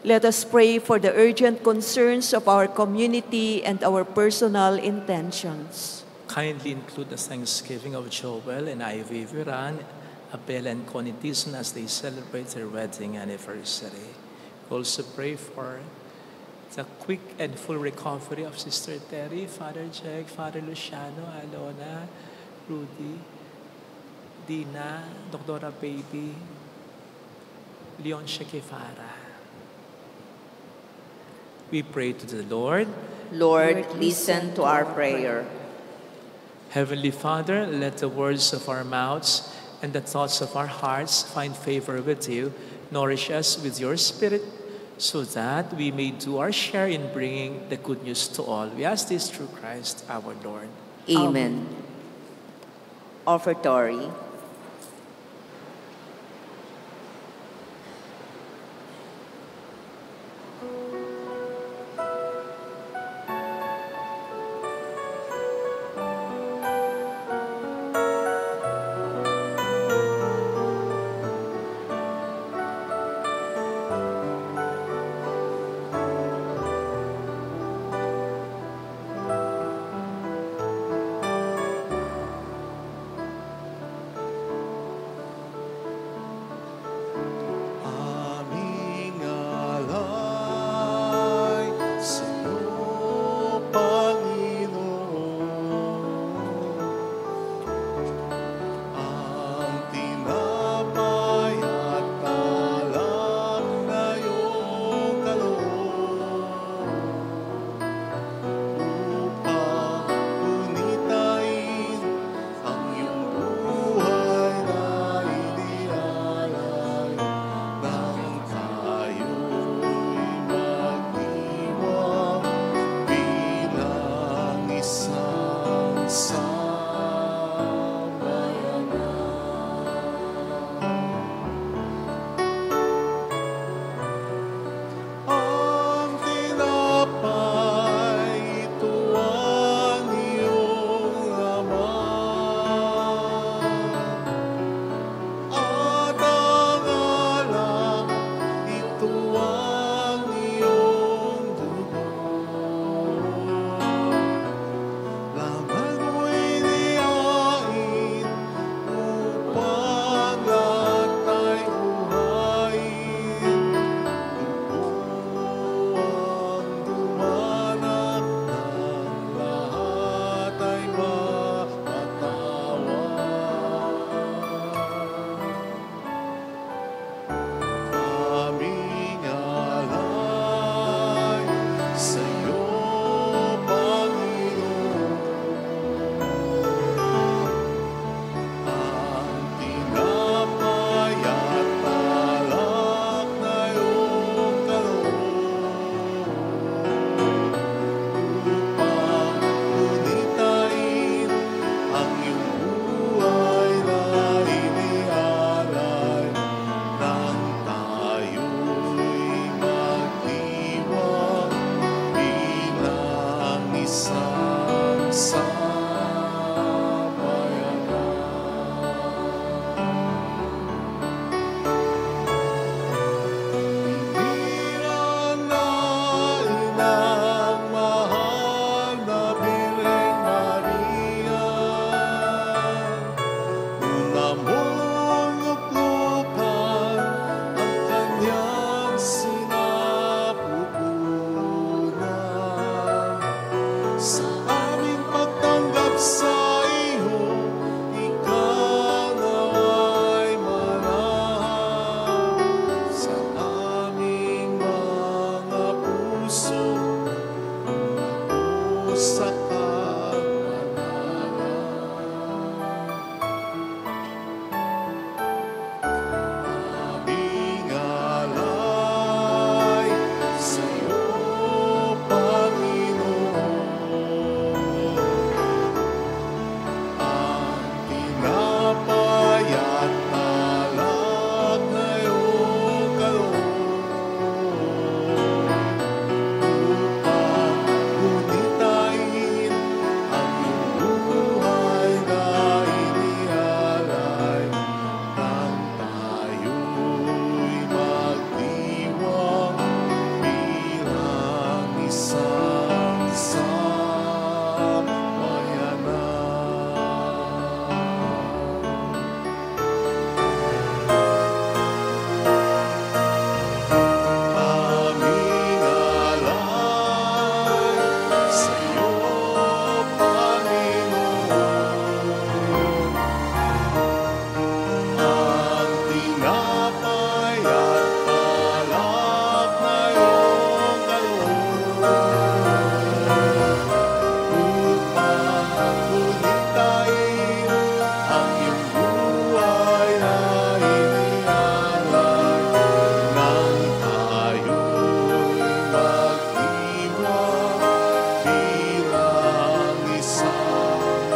Let us pray for the urgent concerns of our community and our personal intentions. Kindly include the thanksgiving of Joel and Ivy Viran, Abel and Connie Dizon as they celebrate their wedding anniversary. We also pray for the quick and full recovery of Sister Terry, Father Jake, Father Luciano, Alona, Rudy, Dina, Dr. Baby, Leon Shekifara. We pray to the Lord. Lord, listen to our prayer. Heavenly Father, let the words of our mouths and the thoughts of our hearts find favor with you. Nourish us with your Spirit so that we may do our share in bringing the good news to all. We ask this through Christ our Lord. Amen. Offertory.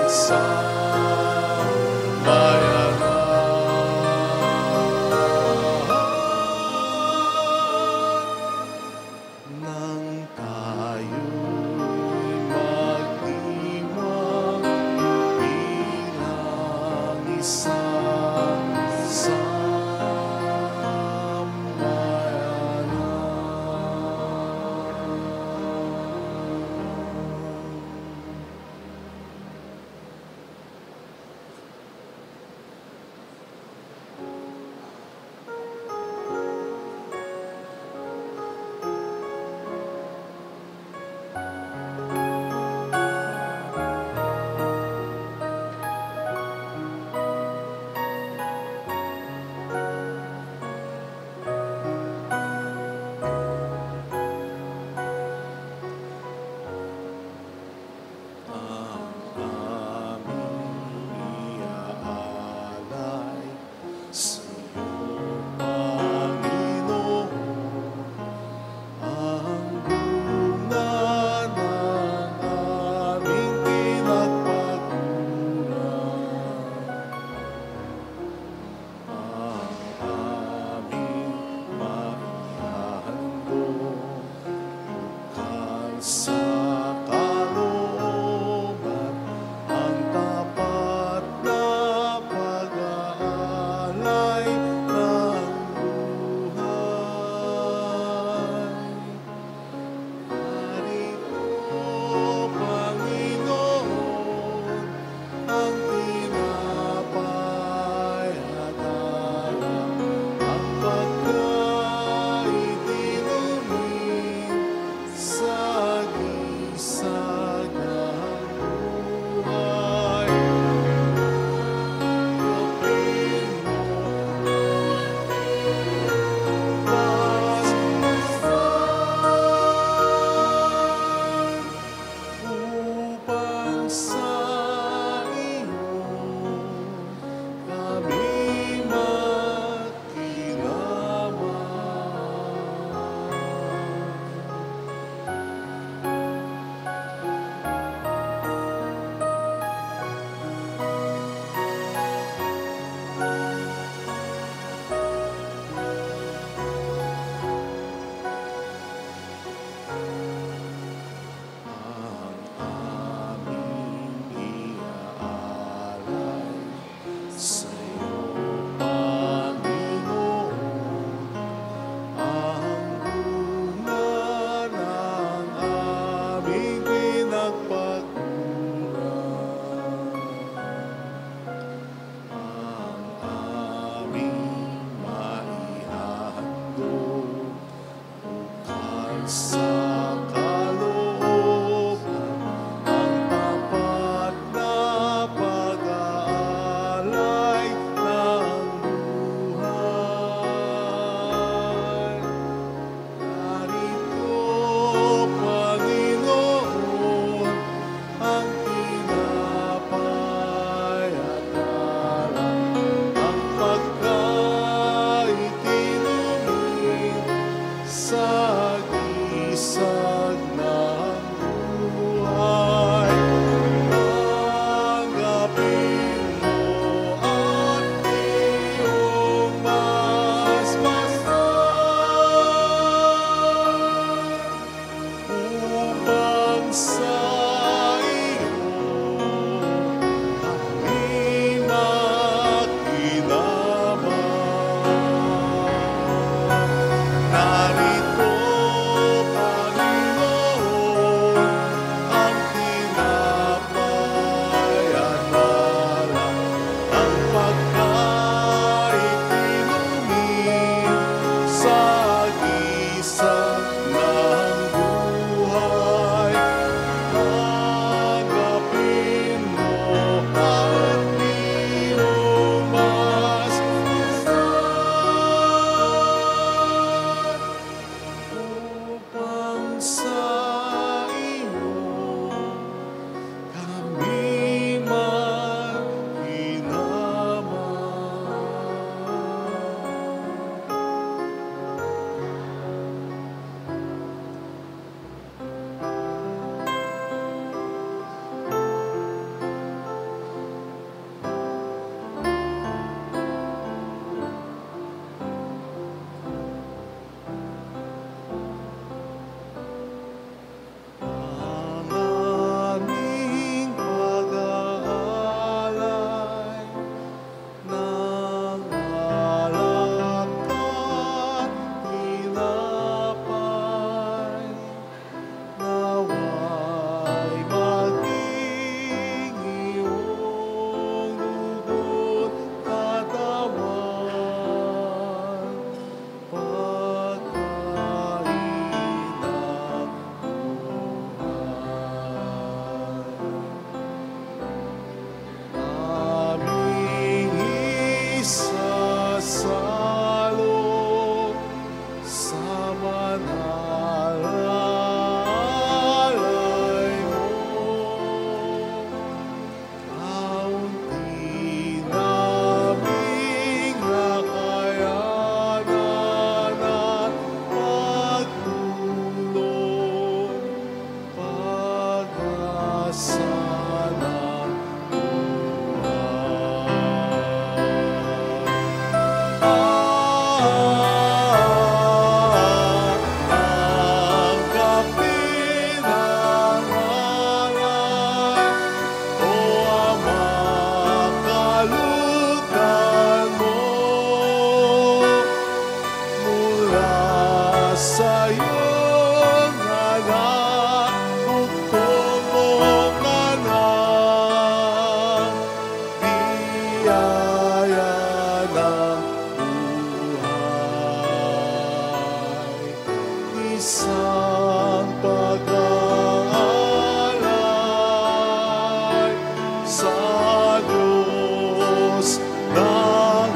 Sa Diyos ng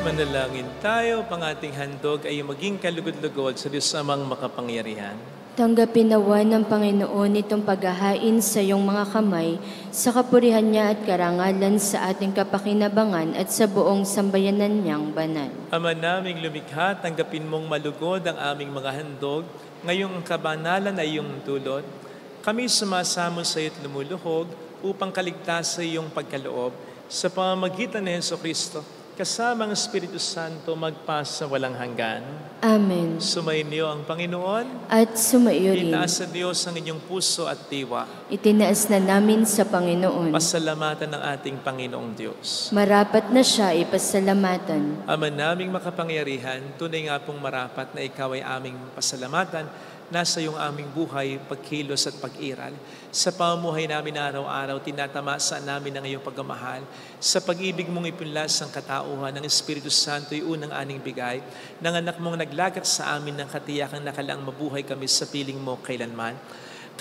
Manalangin tayo, pang ating handog ay maging kalugod-lugod sa Diyos Amang makapangyarihan. Tanggapin nawa ng Panginoon itong paghahain sa iyong mga kamay, sa kapurihan niya at karangalan sa ating kapakinabangan at sa buong sambayanan niyang banal. Ama naming lumikha, tanggapin mong malugod ang aming mga handog, ngayong kabanalan ay iyong dulot. Kami sumasamo sa iyo't lumuluhog upang kaligtas sa iyong pagkaloob sa pamamagitan ni Jesucristo, kasama ang Espiritu Santo magpasa walang hanggan. Amen. Sumainyo ang Panginoon. At sumaiyo rin. Itaas sa Diyos ang inyong puso at diwa. Itinaas na namin sa Panginoon. Pasalamatan ng ating Panginoong Diyos. Marapat na siya ipasalamatan. Ama naming makapangyarihan, tunay nga pong marapat na ikaw ay aming pasalamatan. Nasa iyong aming buhay, pagkilos at pag-iral. Sa pamumuhay namin araw-araw, tinatamasa namin ang iyong pagmamahal. Sa pag-ibig mong ipunlas ang katauhan ng Espiritu Santo, ay unang aning bigay, ng anak mong naglagat sa amin ng katiyakang nakalaang mabuhay kami sa piling mo kailanman.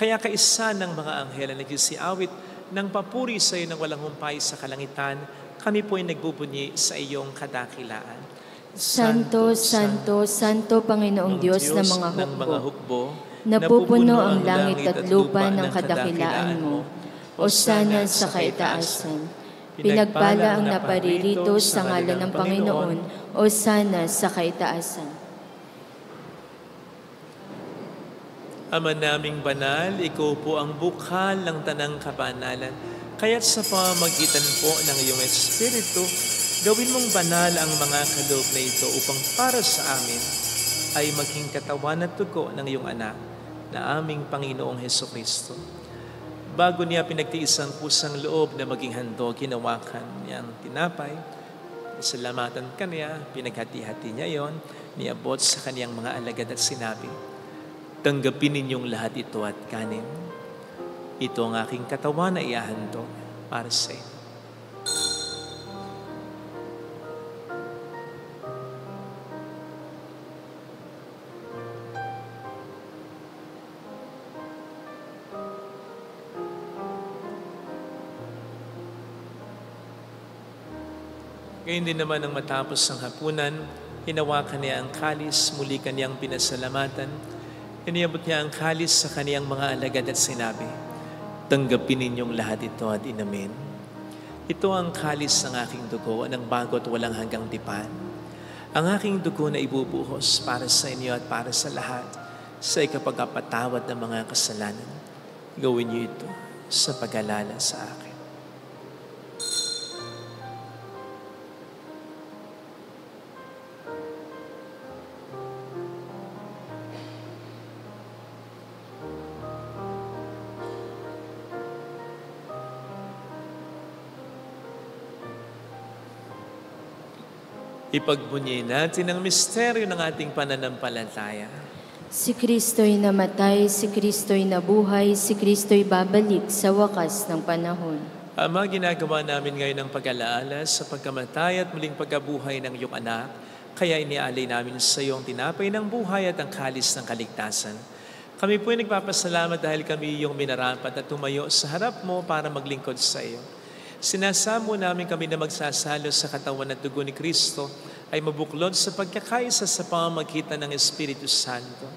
Kaya kaisa ng mga anghel na nagsisiawit ng papuri sa iyo ng walang humpay sa kalangitan, kami po ay nagbubunyi sa iyong kadakilaan. Santo, Santo, Santo, Panginoong Diyos ng mga hukbo, napupuno ang langit at lupa ng kadakilaan mo. Osana sa kaitaasan. Pinagpala ang naparirito sa ngalan ng Panginoon. Osana sa kaitaasan. Ama naming banal, ikaw po ang bukal ng tanang kabanalan. Kaya't sa pamamagitan po ng iyong Espiritu, gawin mong banal ang mga kaloob na ito upang para sa amin ay maging katawan at dugo ng iyong anak na aming Panginoong Jesucristo. Bago niya pinagtiis ang pusang loob na maging handog, hinawakan niya ang tinapay, salamatan kanya, pinaghati-hati niya yon, niabot sa kaniyang mga alagad at sinabi, tanggapin ninyong lahat ito at kanin. Ito ang aking katawan na iahandog para sa inyo. Ngayon din naman nang matapos ang hapunan, hinawakan niya ang kalis, muli kaniyang pinasalamatan. Iniabot niya ang kalis sa kaniyang mga alagad at sinabi, tanggapin ninyong lahat ito at inamin. Ito ang kalis ng aking dugo ng bago at walang hanggang tipan. Ang aking dugo na ibubuhos para sa inyo at para sa lahat sa ikapagpatawad ng mga kasalanan. Gawin niyo ito sa pag-alala sa akin. Ipagbunyi natin ang misteryo ng ating pananampalataya. Si Kristo'y namatay, si Kristo'y nabuhay, si Kristo'y babalik sa wakas ng panahon. Ama, ginagawa namin ngayon ang pag-alaala sa pagkamatay at muling pagkabuhay ng iyong anak, kaya iniaalay namin sa iyong tinapay ng buhay at ang kalis ng kaligtasan. Kami po ay nagpapasalamat dahil kami iyong minarapat at tumayo sa harap mo para maglingkod sa iyo. Sinasamo namin kami na magsasalo sa katawan at dugo ni Kristo ay mabuklod sa pagkakaisa sa pamamagitan ng Espiritu Santo.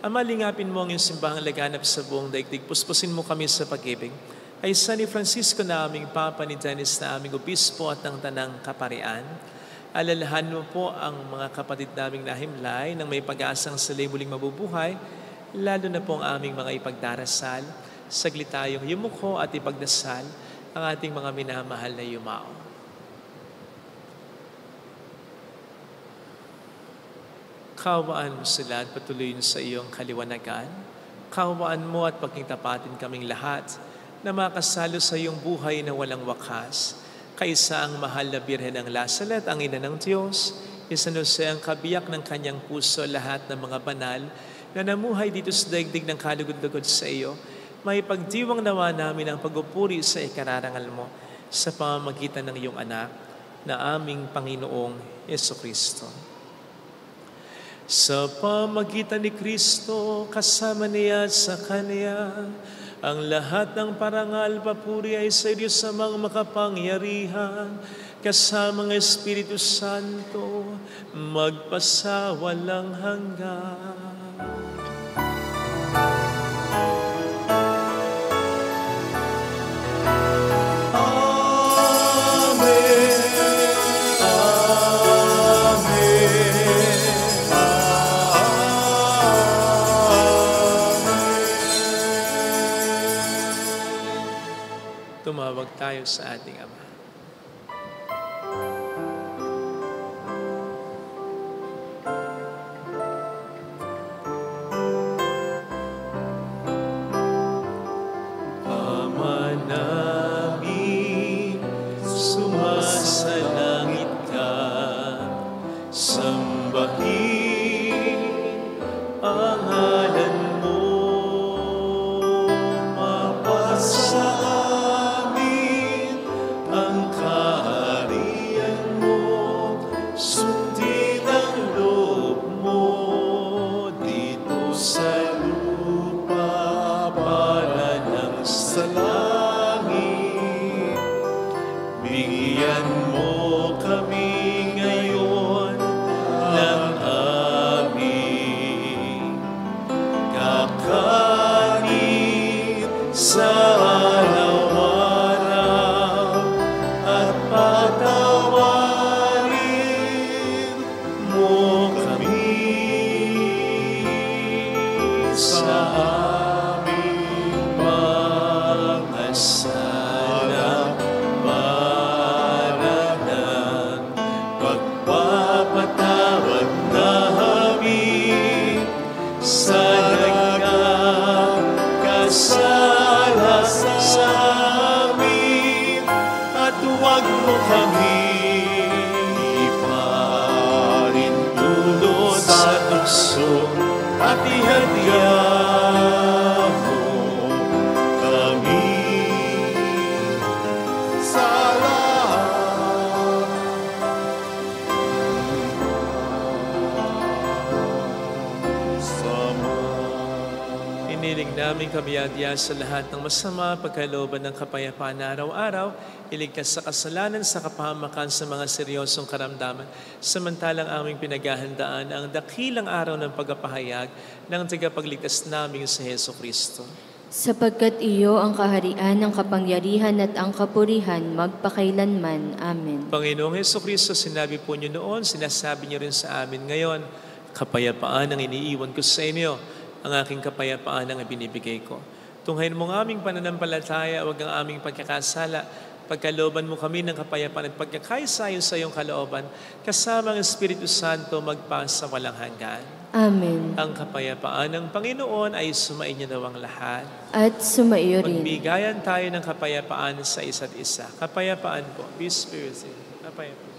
Ama, lingapin mo ang iyong simbahang laganap sa buong daigdig. Puspusin mo kami sa pag-ibig. Ay sa ni Francisco na aming Papa, ni Dennis na aming Obispo at ng Tanang Kaparian. Alalahan mo po ang mga kapatid naming nahimlay nang may pag-asang sila'y muling mabubuhay, lalo na po ang aming mga ipagdarasal. Saglit tayong yumuko at ipagdasal ang ating mga minamahal na yumao. Kawaan mo sila at patuloyin sa iyong kaliwanagan. Kawaan mo at pagkitapatin kaming lahat na makasalo sa iyong buhay na walang wakas. Kaisa ang mahal na Birhen ng Lasalet, ang ina ng Diyos, Isanuse ang kabiyak ng kanyang puso lahat ng mga banal na namuhay dito sa daigdig ng kalugod-lugod sa iyo. May pagdiwang nawa namin ang pagpupuri sa ikararangal mo sa pamamagitan ng iyong anak na aming Panginoong Jesucristo. Sa pamagitan ni Kristo, kasama niya at sa Kanya, ang lahat ng parangal, papuri ay sa Diyos sa mga makapangyarihan, kasama ng Espiritu Santo, magpasawalang hanggan. Tumawag tayo sa ating Ama. Ama namin, sumasalangit ka, sambahin ang ngalan mo, mapasa ang kaharian mo, sundin ang loob mo dito sa lupa para nang sa langit. Bigyan mo kami ngayon ng aming kakanin sa naming kabiyadyas sa lahat ng masama, pagkalooban ng kapayapaan na araw-araw, iligtas sa kasalanan, sa kapahamakan, sa mga seryosong karamdaman, samantalang aming pinaghahandaan ang dakilang araw ng pagpapahayag ng tagapagligtas naming si Heso Kristo. Sapagkat iyo ang kaharian, ang kapangyarihan at ang kapurihan magpakailanman. Amen. Panginoong Heso Kristo, sinabi po niyo noon, sinasabi niyo rin sa amin ngayon, kapayapaan ang iniiwan ko sa inyo. Ang aking kapayapaan ang binibigay ko. Tunghayin mo ang aming pananampalataya, huwag ang aming pagkakasala. Pagkalooban mo kami ng kapayapaan at pagkakaisayon sa iyong kalooban, kasama ang Espiritu Santo magpasa walang hanggan. Amen. Ang kapayapaan ng Panginoon ay sumainyo daw ang lahat. At sumaiyo rin. Magbigayan tayo ng kapayapaan sa isa't isa. Kapayapaan po. Peace be with you. Kapayapaan.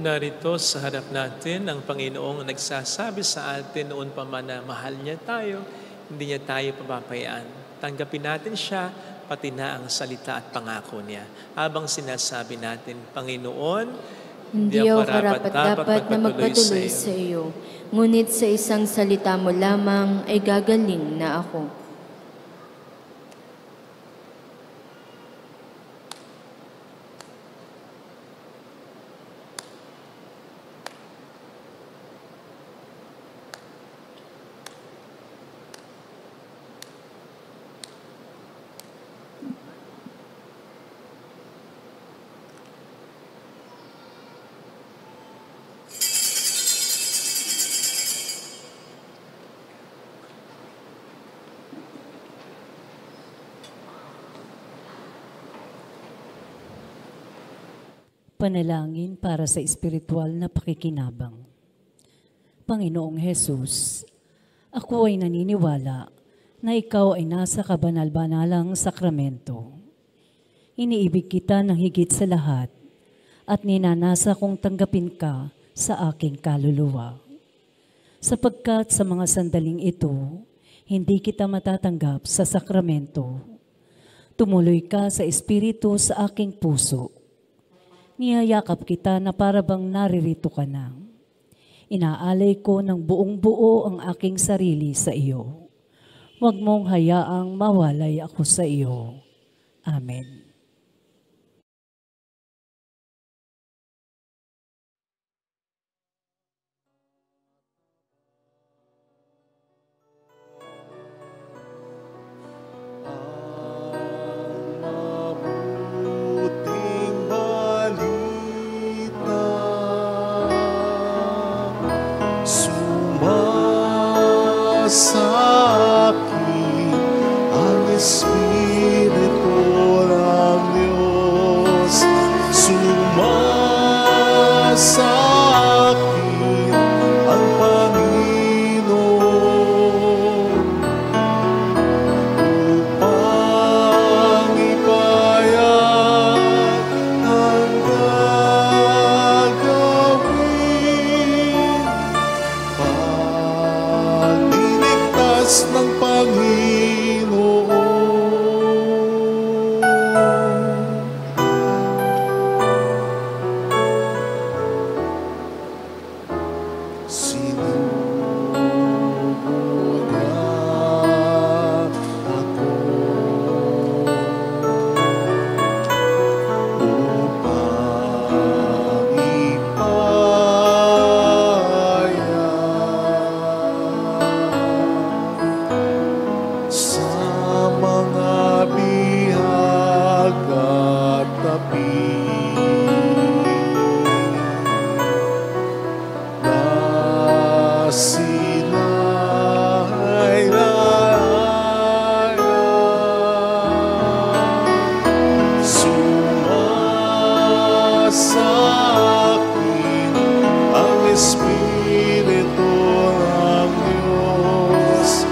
narito sa harap natin ang Panginoong nagsasabi sa atin noon pa man na mahal niya tayo, hindi niya tayo papapayaan. Tanggapin natin siya, pati na ang salita at pangako niya. Habang sinasabi natin, Panginoon, hindi ako karapat-dapat na magpatuloy sa iyo, ngunit sa isang salita mo lamang ay gagaling na ako. Panalangin para sa espiritual na pakikinabang. Panginoong Hesus, ako ay naniniwala na ikaw ay nasa kabanal-banalang sakramento. Iniibig kita ng higit sa lahat at ninanasa kong tanggapin ka sa aking kaluluwa. Sapagkat sa mga sandaling ito, hindi kita matatanggap sa sakramento. Tumuloy ka sa espiritu sa aking puso. Niyayakap kita na para bang naririto ka na. Inaalay ko ng buong buo ang aking sarili sa iyo. Huwag mong hayaang mawalay ako sa iyo. Amen. Sa akin ang Espiritu ng Diyos, sumasa akin ang Panginoon upang ipayag ang gagawin. Ng Panginoon. Sinugo niya ako upang sa mga bihag at tabi na sinaylayan. Sumasa akin ang Espiritu ng Diyos,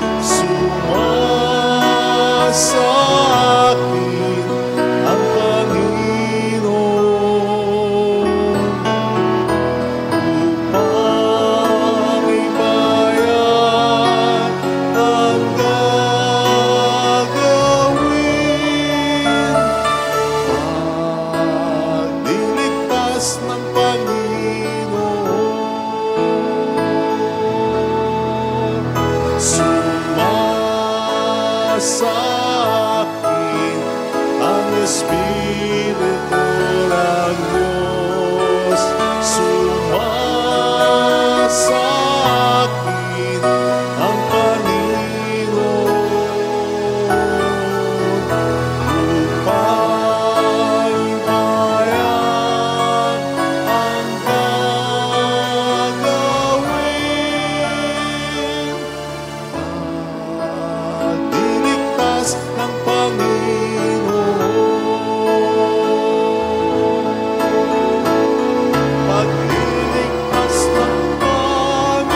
sa akin ang Panginoon upang ipayag ang gagawin. Pagliligtas ng Panginoon, sumasa akin ang Espiritu ng Diyos, sumasa akin ang Panginoon upang ipayag ang gagawin. Pagliligtas ng Panginoon, pagliligtas ng Panginoon.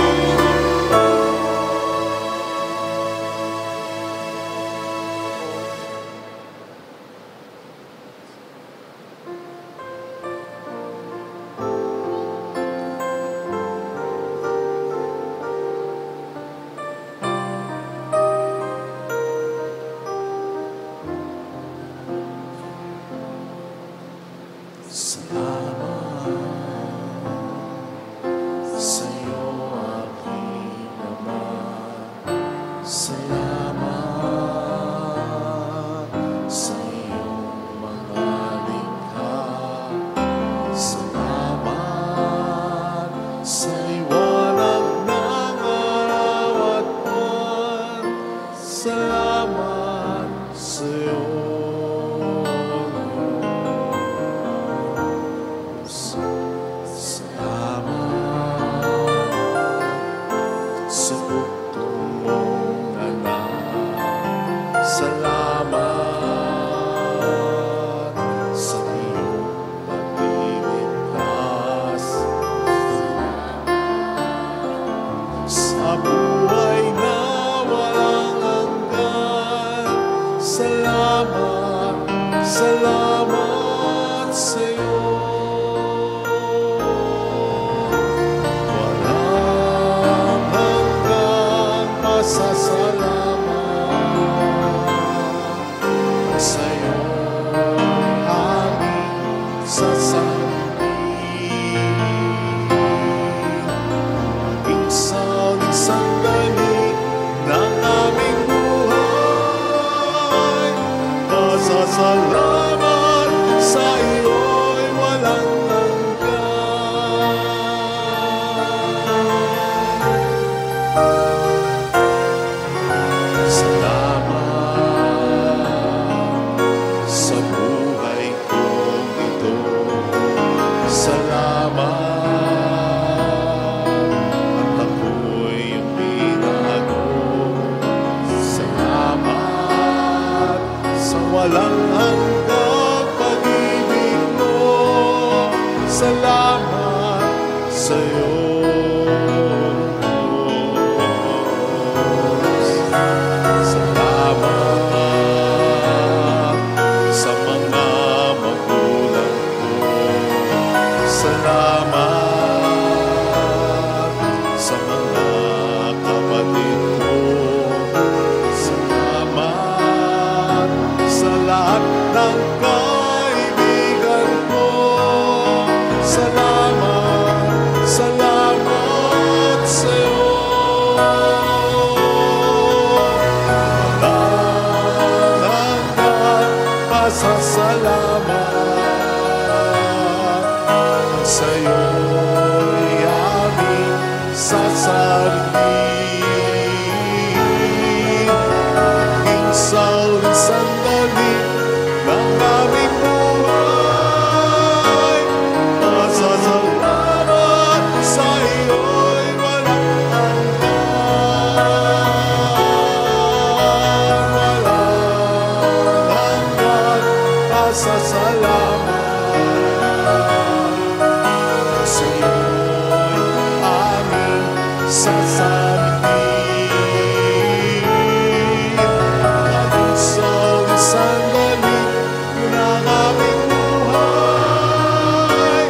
Salamat sa iyong mga likha. Salamat sa liwanag ng araw at buwan. Salamat sa iyong sa bugtong mong anak. Salamat sa iyong pagliligtas. Sa buhay na walang hanggan. Salamat, salamat sa iyo. Pasasalamat sa'yo, aming sasabihin. Maging sa uling sandali ng aming buhay. Pasasalamat sa iyo'y walang walang hanggang pag-ibig mo. Salamat sa iyong Diyos. Salamat sa mga magulang ko. Salamat sa mga kapatid ko. Sa lahat ng kaibigan ko. Salamat, salamat sa iyo. Walang hanggang pasasalamat sa iyo'y aming sasabihin. Sa uling sandali ng aming buhay. Pasasalamat sa iyo'y walang hanggan. Walang hanggan pasasalamat sa iyo'y aming sasabihin. Sandali ng aming buhay.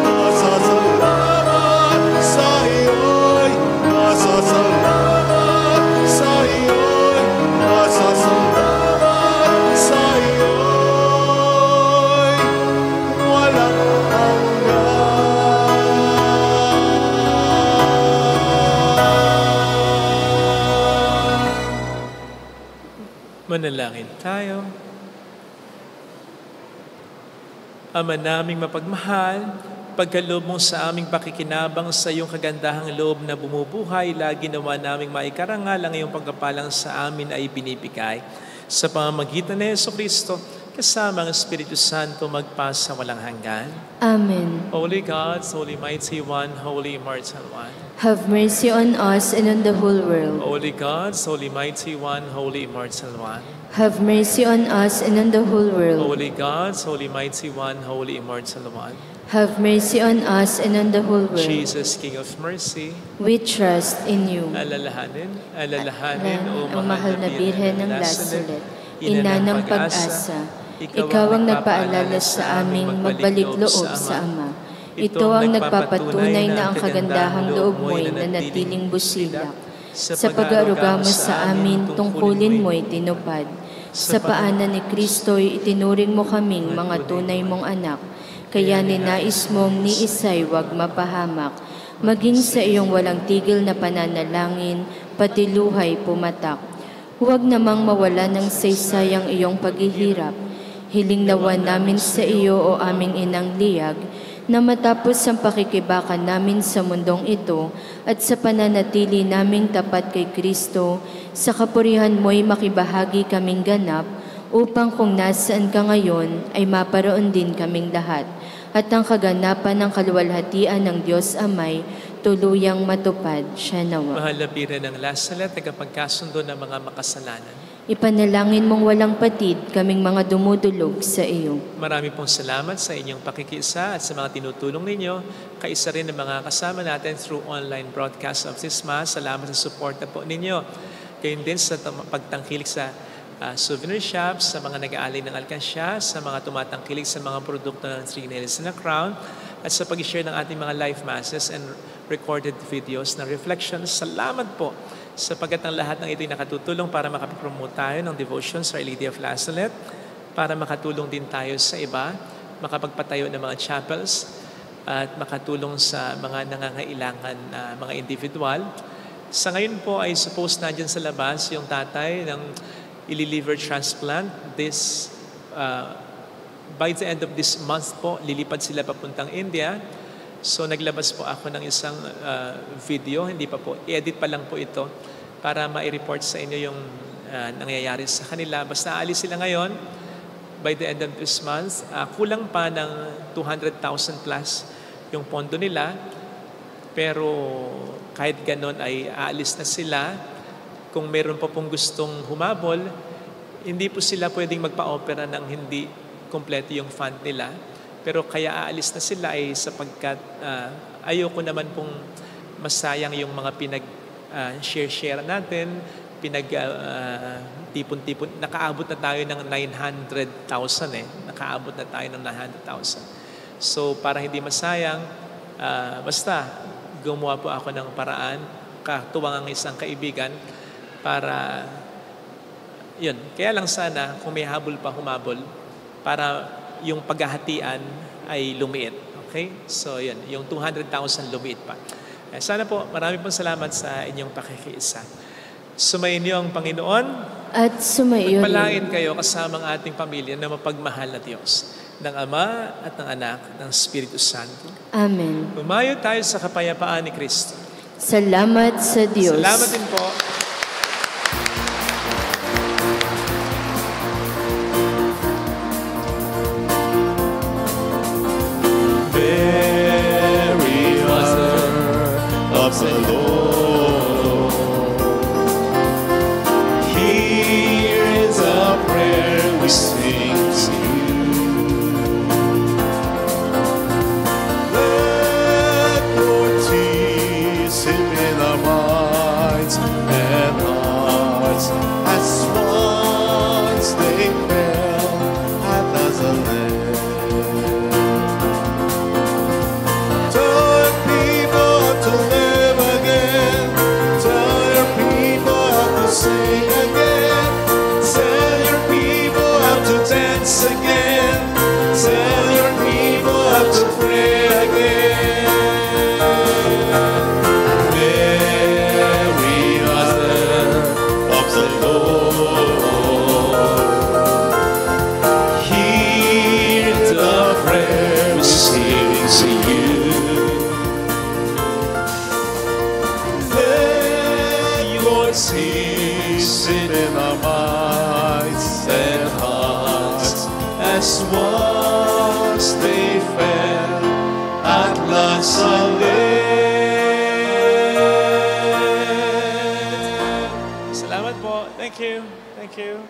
Pasasalamat sa iyo'y, pasasalamat sa iyo'y, pasasalamat sa iyo'y walang Manalangin tayo. Ama naming mapagmahal, pagkaloob mo sa aming pakikinabang sa iyong kagandahang loob na bumubuhay, lagi nawa naming maikarangal ang iyong pagkapalang sa amin ay binibigay. Sa pamamagitan ni Jesucristo, kasama ang Espiritu Santo magpasa walang hanggan. Amen. Holy God, Holy Mighty One, Holy Immortal One. Have mercy on us and on the whole world. Holy God, Holy Mighty One, Holy Immortal One. Have mercy on us and on the whole world. Holy God, Holy Mighty One, Holy Immortal One. Have mercy on us and on the whole world. Jesus, King of Mercy, we trust in you. Alalahanin, O mahal na Birhen ng Lasalet, ina ng pag-asa, ikaw ang nagpaalala sa aming magbalik loob sa Ama. Ito ang nagpapatunay na ang kagandahang loob mo'y nanatiling busilak. Sa pag-aaruga mo sa amin, tungkulin mo'y tinupad. Sa paanan ni Kristo'y itinuring mo kaming mga tunay mong anak. Kaya ninais mong ni isa'y wag mapahamak. Maging sa iyong walang tigil na pananalangin, pati luhay pumatak. Huwag namang mawala ng saysay ang iyong paghihirap. Hiling nawa namin sa iyo o aming inang liyag, na matapos ang pakikibakan namin sa mundong ito at sa pananatili naming tapat kay Kristo, sa kapurihan mo'y makibahagi kaming ganap, upang kung nasaan ka ngayon ay maparoon din kaming lahat, at ang kaganapan ng kaluwalhatian ng Diyos Amay tuluyang matupad siya nawa. Mahal na Birhen ng Lasalet, tagapagkasundo ng mga makasalanan, ipanalangin mong walang patid kaming mga dumudulog sa iyo. marami pong salamat sa inyong pakikiisa at sa mga tinutulong ninyo. Kaisa rin ng mga kasama natin through online broadcast of this Mass. Salamat sa suporta po ninyo. Gayon din sa pagtangkilik sa souvenir shops, sa mga nag-aalay ng alkansya, sa mga tumatangkilik sa mga produkto ng Three Nails and a Crown, at sa pag-share ng ating mga live masses and recorded videos na reflections. Salamat po sapagkat ang lahat ng ito'y nakatutulong para makapromote tayo ng devotion sa Our Lady of Lasalet, para makatulong din tayo sa iba, makapagpatayo ng mga chapels, at makatulong sa mga nangangailangan na mga individual. Sa ngayon po ay suppose na dyan sa labas yung tatay ng liver transplant. By the end of this month po, lilipad sila papuntang India. So naglabas po ako ng isang video, hindi pa po, i-edit pa lang po ito para ma-report sa inyo yung nangyayari sa kanila. Basta aalis sila ngayon, by the end of this month, kulang pa ng 200,000 plus yung pondo nila. Pero kahit ganon ay aalis na sila. Kung meron pa pong gustong humabol, hindi po sila pwedeng magpa-opera ng hindi kompleto yung fund nila. Pero kaya aalis na sila ay sapagkat ayoko naman pong masayang yung mga pinag-share natin, tipon-tipon. Nakaabot na tayo ng 900,000 eh. Nakaabot na tayo ng 900,000. So para hindi masayang, basta gumawa po ako ng paraan, katuwang ang isang kaibigan, para yun. Kaya lang sana kung may habol pa, humabol para yung paghahatian ay lumiit. Okay? So yun, yung 200,000 lumiit pa. Sana po, marami pong salamat sa inyong pakikiisa. Sumainyo ang Panginoon at sumaiyo pagpalain kayo kasama ang ating pamilya na mapagmahal na Diyos, ng Ama at ng Anak, ng Espiritu Santo. Amen. Umayo tayo sa kapayapaan ni Kristo. Salamat sa Diyos. Salamat din po. Very Mother of the Lord, hear the prayer we sing to you. Let your tears in our minds and hearts as once they fell at Nazareth. Tell people to live again. Tell your people how to sing again. Tell your people how to dance again. Tell your people how to pray again. Mary, Mother of the Lord, hear the prayer we sing to you. Tears in our minds and hearts as once they fell at Nazareth. Salamat po. Thank you. Thank you.